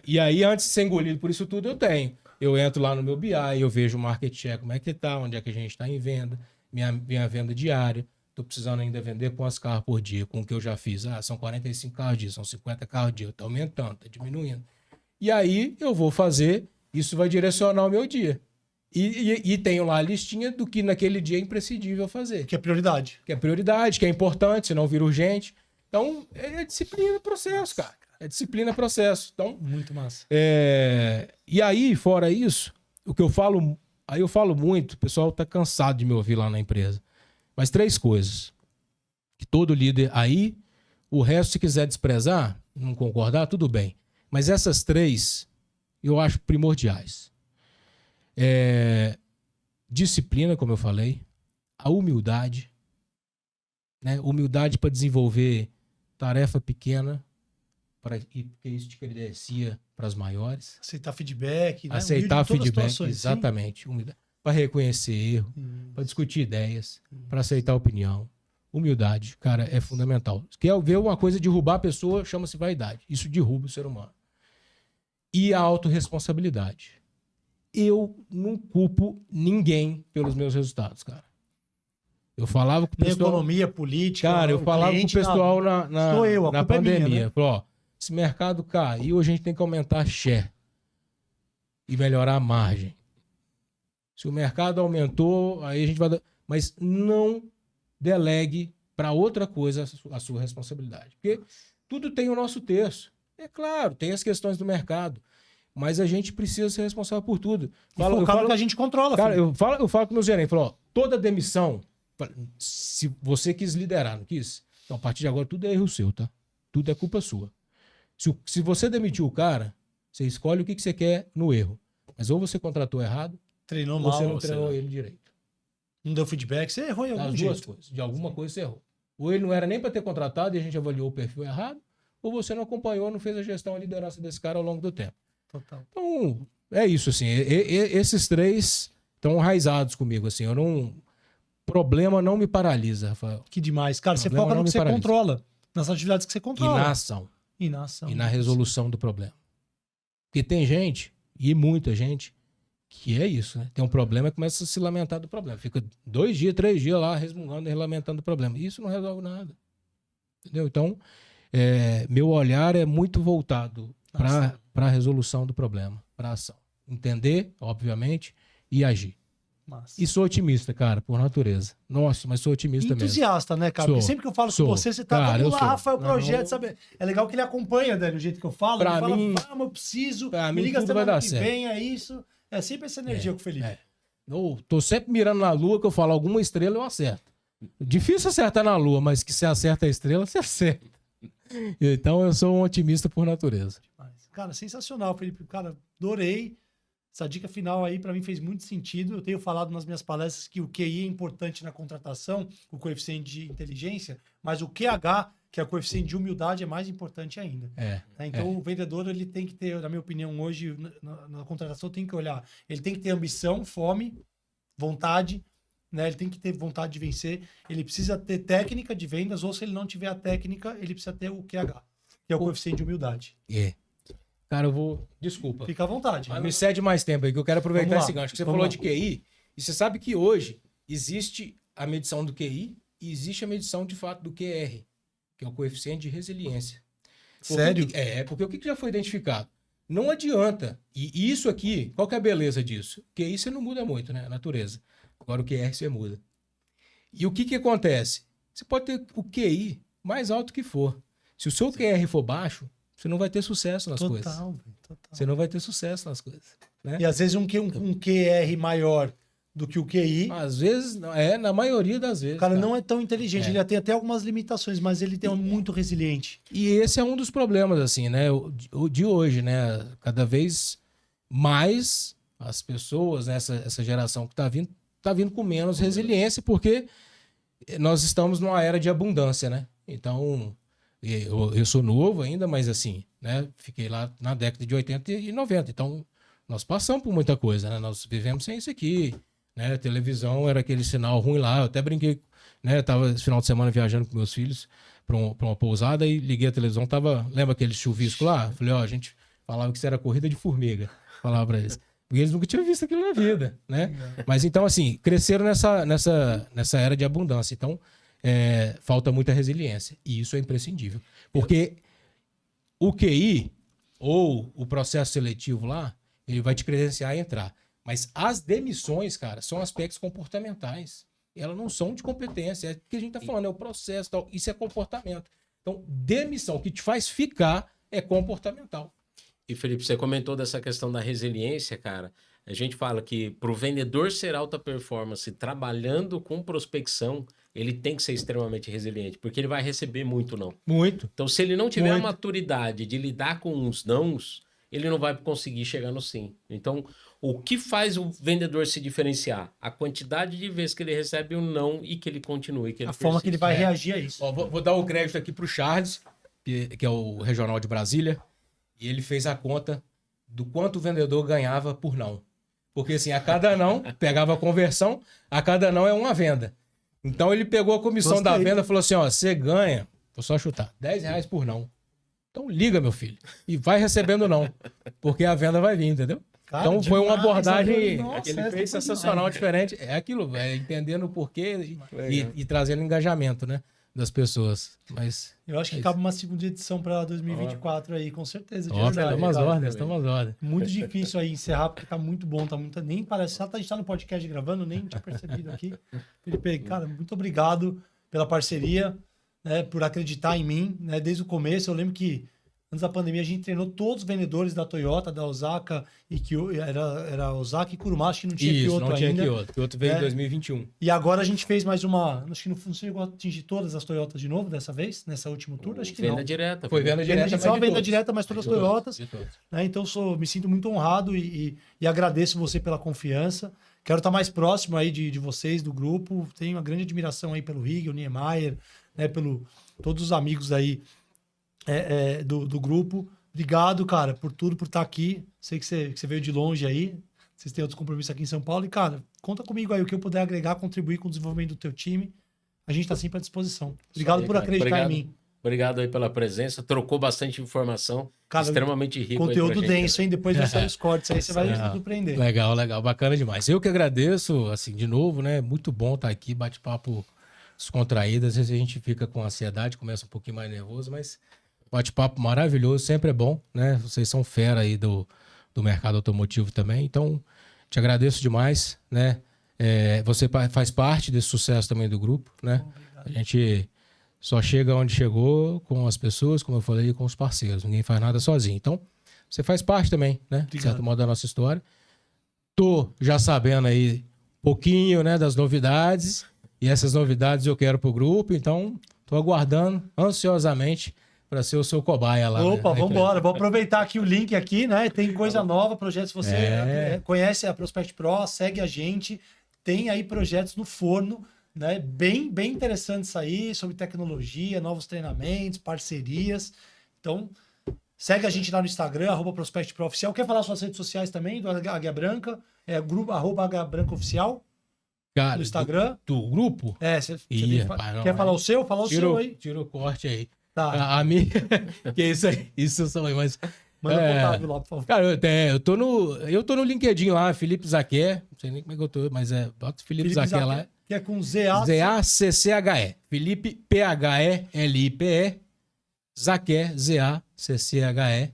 E aí, antes de ser engolido por isso tudo, eu tenho. Eu entro lá no meu BI, eu vejo o market share, como é que tá, onde é que a gente tá em venda, minha venda diária. Tô precisando ainda vender quantos carros por dia, com o que eu já fiz. São 45 carros dia, são 50 carros dia. Tá aumentando, tá diminuindo. E aí eu vou fazer Isso vai direcionar o meu dia. E tenho lá a listinha do que naquele dia é imprescindível fazer. Que é prioridade. Que é prioridade, que é importante, senão vira urgente. Então, é disciplina e processo, cara. É disciplina e processo. Então, Muito massa. e aí, fora isso, o que eu falo... Aí eu falo muito, o pessoal tá cansado de me ouvir lá na empresa. Mas 3 coisas. Que todo líder... Aí, o resto, se quiser desprezar, não concordar, tudo bem. Mas essas 3, eu acho primordiais. Disciplina, como eu falei. A humildade. Né? Humildade para desenvolver tarefa pequena, porque isso te credencia para as maiores. Aceitar feedback, né? Aceitar Humilde em todas as feedback, situações, sim. exatamente. Para reconhecer erro, para discutir ideias, para aceitar opinião. Humildade, cara, é fundamental. Quer ver uma coisa derrubar a pessoa, chama-se vaidade. Isso derruba o ser humano. E a autorresponsabilidade. Eu não culpo ninguém pelos meus resultados, cara. Eu falava com o Nem pessoal... economia, política... Cara, eu falava com o pessoal Sou eu, a na culpa é minha, pandemia. né? Falou, ó, esse mercado caiu, a gente tem que aumentar a share e melhorar a margem. Se o mercado aumentou, aí a gente vai... Mas não delegue para outra coisa a sua responsabilidade. Porque tudo tem o nosso terço. É claro, tem as questões do mercado. Mas a gente precisa ser responsável por tudo. No que a gente controla. Cara, filho. eu falo com o meu gerente, falo, ó, toda demissão, se você quis liderar, não quis? Então, a partir de agora, tudo é erro seu, tá? Tudo é culpa sua. Se você demitiu o cara, você escolhe o que você quer no erro. Mas ou você contratou errado, Treinou ou mal. você não treinou ele direito. Não deu feedback, você errou em algum As jeito. duas coisas. De alguma coisa você errou. Ou ele não era nem para ter contratado e a gente avaliou o perfil errado, ou você não acompanhou, não fez a gestão e liderança desse cara ao longo do tempo. Total. Então, é isso, assim. Esses 3 estão enraizados comigo, assim. Problema não me paralisa, Rafael. Que demais. Cara, você Problema foca não no que me você paralisa. controla. Nas atividades que você E controla. na ação. E na ação. E na resolução do problema. Porque tem gente, e muita gente, que é isso, né? Tem um problema e começa a se lamentar do problema. Fica 2 dias, 3 dias lá resmungando e lamentando o problema. E isso não resolve nada. Entendeu? Então, meu olhar é muito voltado para a resolução do problema, para a ação. Entender, obviamente, e agir. Massa. E sou otimista, cara, por natureza. Nossa, mas sou otimista mesmo. Entusiasta, né, cara? Sou. Porque sempre que eu falo com você, você tá... Cara, vamos eu lá, sou. Rafael, projeto, Não. sabe? É legal que ele acompanha, né, do jeito que eu falo. Pra ele mim- fala, vamos, eu preciso. pra Me mim liga tudo vai semana dar que certo. vem, é isso. É sempre essa energia com o Felipe. Eu tô sempre mirando na lua, que eu falo alguma estrela eu acerto. Difícil acertar na lua, mas que você acerta a estrela, você acerta. Então eu sou um otimista por natureza. Cara, sensacional, Felipe. Cara, adorei. Essa dica final aí, para mim, fez muito sentido. Eu tenho falado nas minhas palestras que o QI é importante na contratação, o coeficiente de inteligência, mas o QH, que é o coeficiente de humildade, é mais importante ainda. Né? Então, o vendedor, ele tem que ter, na minha opinião, hoje, na contratação, tem que olhar. Ele tem que ter ambição, fome, vontade, né? Ele tem que ter vontade de vencer. Ele precisa ter técnica de vendas, ou se ele não tiver a técnica, ele precisa ter o QH, que é o coeficiente de humildade. Cara, eu vou... Desculpa. Fica à vontade. Mas me cede mais tempo aí, que eu quero aproveitar Vamos lá. esse gancho. Que você Vamos falou lá. de QI, e você sabe que hoje existe a medição do QI e existe a medição, de fato, do QR, que é o coeficiente de resiliência. Sério? Porque o que já foi identificado? Não adianta. E isso aqui, qual que é a beleza disso? QI você não muda muito, né? A natureza. Agora o QR você muda. E o que acontece? Você pode ter o QI mais alto que for. Se o seu QR for baixo, você não vai ter sucesso nas coisas. Total. Você não vai ter sucesso nas coisas. Né? E às vezes um QR maior do que o QI, Às vezes, na maioria das vezes. o cara não é tão inteligente. É. Ele tem até algumas limitações, mas ele tem muito resiliente. E esse é um dos problemas, assim, né? O de hoje, né? Cada vez mais as pessoas, né? essa geração que tá vindo com menos resiliência, porque nós estamos numa era de abundância, né? Então, eu sou novo ainda, mas assim, né? Fiquei lá na década de 80 e 90. Então, nós passamos por muita coisa, né? Nós vivemos sem isso aqui, né? A televisão era aquele sinal ruim lá. Eu até brinquei, né? Eu tava esse final de semana viajando com meus filhos para uma pousada e liguei a televisão. Lembra aquele chuvisco lá? Falei, ó, a gente falava que isso era corrida de formiga. Falava para eles. Porque eles nunca tinham visto aquilo na vida, né? Mas então, assim, cresceram nessa era de abundância. Então, falta muita resiliência. E isso é imprescindível. Porque o QI, ou o processo seletivo lá, ele vai te credenciar a entrar. Mas as demissões, cara, são aspectos comportamentais. Elas não são de competência. É o que a gente tá falando, é o processo, tal. Isso é comportamento. Então, demissão, o que te faz ficar é comportamental. E, Felipe, você comentou dessa questão da resiliência, cara. A gente fala que para o vendedor ser alta performance trabalhando com prospecção, ele tem que ser extremamente resiliente, porque ele vai receber muito não. Muito. Então, se ele não tiver a Muito. maturidade de lidar com os nãos, ele não vai conseguir chegar no sim. Então, o que faz o vendedor se diferenciar? A quantidade de vezes que ele recebe um não e que ele continue, que ele A forma que ele vai persiste. reagir a isso. Ó, vou dar o crédito aqui pro Charles, que é o regional de Brasília, e ele fez a conta do quanto o vendedor ganhava por não. Porque assim, a cada não, pegava a conversão, a cada não é uma venda. Então ele pegou a comissão da Gostei. venda e falou assim, ó, você ganha, vou só chutar, R$10 por não. Então liga, meu filho, e vai recebendo não, porque a venda vai vir, entendeu? Cara, Então foi uma demais, abordagem nossa, que ele essa fez foi sensacional, demais. diferente. É aquilo, entendendo o porquê e trazendo engajamento, né, das pessoas. Mas Eu acho que cabe uma segunda edição para 2024 aí, com certeza. De ó, verdade, estamos às cara. ordens, estamos às ordens. Muito difícil aí encerrar, porque tá muito bom, tá muito. Nem parece. A gente tá no podcast gravando, nem tinha percebido aqui. Felipe, cara, muito obrigado pela parceria, né, por acreditar em mim, né, desde o começo. Eu lembro que antes da pandemia a gente treinou todos os vendedores da Toyota, da Osaka e era Osaka e Kuruma, acho que não tinha Isso, Kyoto não tinha ainda. Kyoto. Kyoto veio É. em 2021. E agora a gente fez mais uma. Acho que não chegou a atingir todas as Toyotas de novo dessa vez, nessa última tour. Acho que Venda não. direta. Foi venda direta, Venda, mas só de venda todos. direta, mas todas as De todos, Toyotas. de todos. Né? Então me sinto muito honrado e agradeço você pela confiança. Quero estar mais próximo aí de vocês, do grupo. Tenho uma grande admiração aí pelo Rig, o Niemeyer, né? Pelo todos os amigos aí do grupo. Obrigado, cara, por tudo, por estar aqui. Sei que você veio de longe aí. Vocês têm outros compromissos aqui em São Paulo. E, cara, conta comigo aí o que eu puder agregar, contribuir com o desenvolvimento do teu time. A gente está sempre à disposição. Obrigado aí, por cara. acreditar Obrigado. em mim. Obrigado aí pela presença. Trocou bastante informação. Cara, extremamente rico. aí pra Conteúdo gente, denso, né? hein? Depois vai sair os cortes aí, você vai É. surpreender. Legal, legal, bacana demais. Eu que agradeço, assim, de novo, né? Muito bom estar aqui, bate-papo descontraído. Às vezes a gente fica com ansiedade, começa um pouquinho mais nervoso, mas bate-papo maravilhoso, sempre é bom, né? Vocês são fera aí do mercado automotivo também, então te agradeço demais, né? Você faz parte desse sucesso também do grupo, né? A gente só chega onde chegou com as pessoas, como eu falei, com os parceiros. Ninguém faz nada sozinho. Então, você faz parte também, né? De certo modo, da nossa história. Tô já sabendo aí um pouquinho, né, das novidades. E essas novidades eu quero pro grupo. Então, tô aguardando ansiosamente para ser o seu cobaia lá. Opa, né, vamos embora. Vou aproveitar aqui o link aqui, né? Tem coisa nova, projetos. Se você conhece a Prospect Pro, segue a gente. Tem aí projetos no forno, né? Bem interessantes aí, sobre tecnologia, novos treinamentos, parcerias. Então, segue a gente lá no Instagram, @Prospect Pro Oficial. Quer falar suas redes sociais também, do Águia Branca? Grupo, @Águia Branca Oficial, Cara, no Instagram. do grupo? Você Ih, rapaz, não, quer falar o seu? Fala o seu aí. Tira o corte aí. Tá, A minha... que isso aí? Isso são aí, mas... manda pro Otávio lá, por favor. Cara, eu tô no LinkedIn lá, Felipe Zaquer. Não sei nem como é que eu tô, mas bota Felipe Zaquer lá. Que é com ZA. Z-A-C-C-H-E. Felipe, P-H-E-L-I-P-E. Zaquer, Z-A-C-C-H-E.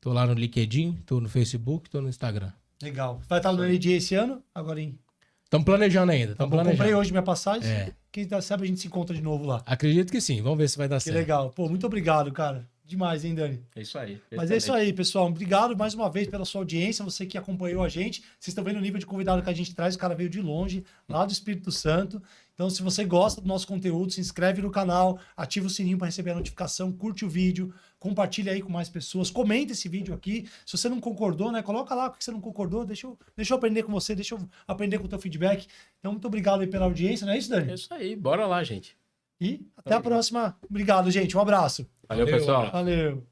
Tô lá no LinkedIn, tô no Facebook, tô no Instagram. Legal. Vai estar no NDA esse ano? Agora em. Estamos planejando ainda. Tá Estamos bom, comprei planejando. hoje minha passagem. É. Quem sabe a gente se encontra de novo lá. Acredito que sim. Vamos ver se vai dar Que certo. legal. Pô, muito obrigado, cara. Demais, hein, Dani? É isso aí. Mas é isso aí, pessoal. Obrigado mais uma vez pela sua audiência, você que acompanhou a gente. Vocês estão vendo o nível de convidado que a gente traz, o cara veio de longe, lá do Espírito Santo. Então, se você gosta do nosso conteúdo, se inscreve no canal, ativa o sininho para receber a notificação, curte o vídeo, compartilha aí com mais pessoas, comenta esse vídeo aqui. Se você não concordou, né, coloca lá o que você não concordou, deixa eu aprender com você, deixa eu aprender com o teu feedback. Então, muito obrigado aí pela audiência, não é isso, Dani? É isso aí. Bora lá, gente. E até a próxima. Obrigado, gente. Um abraço. Valeu, Valeu. pessoal. Valeu.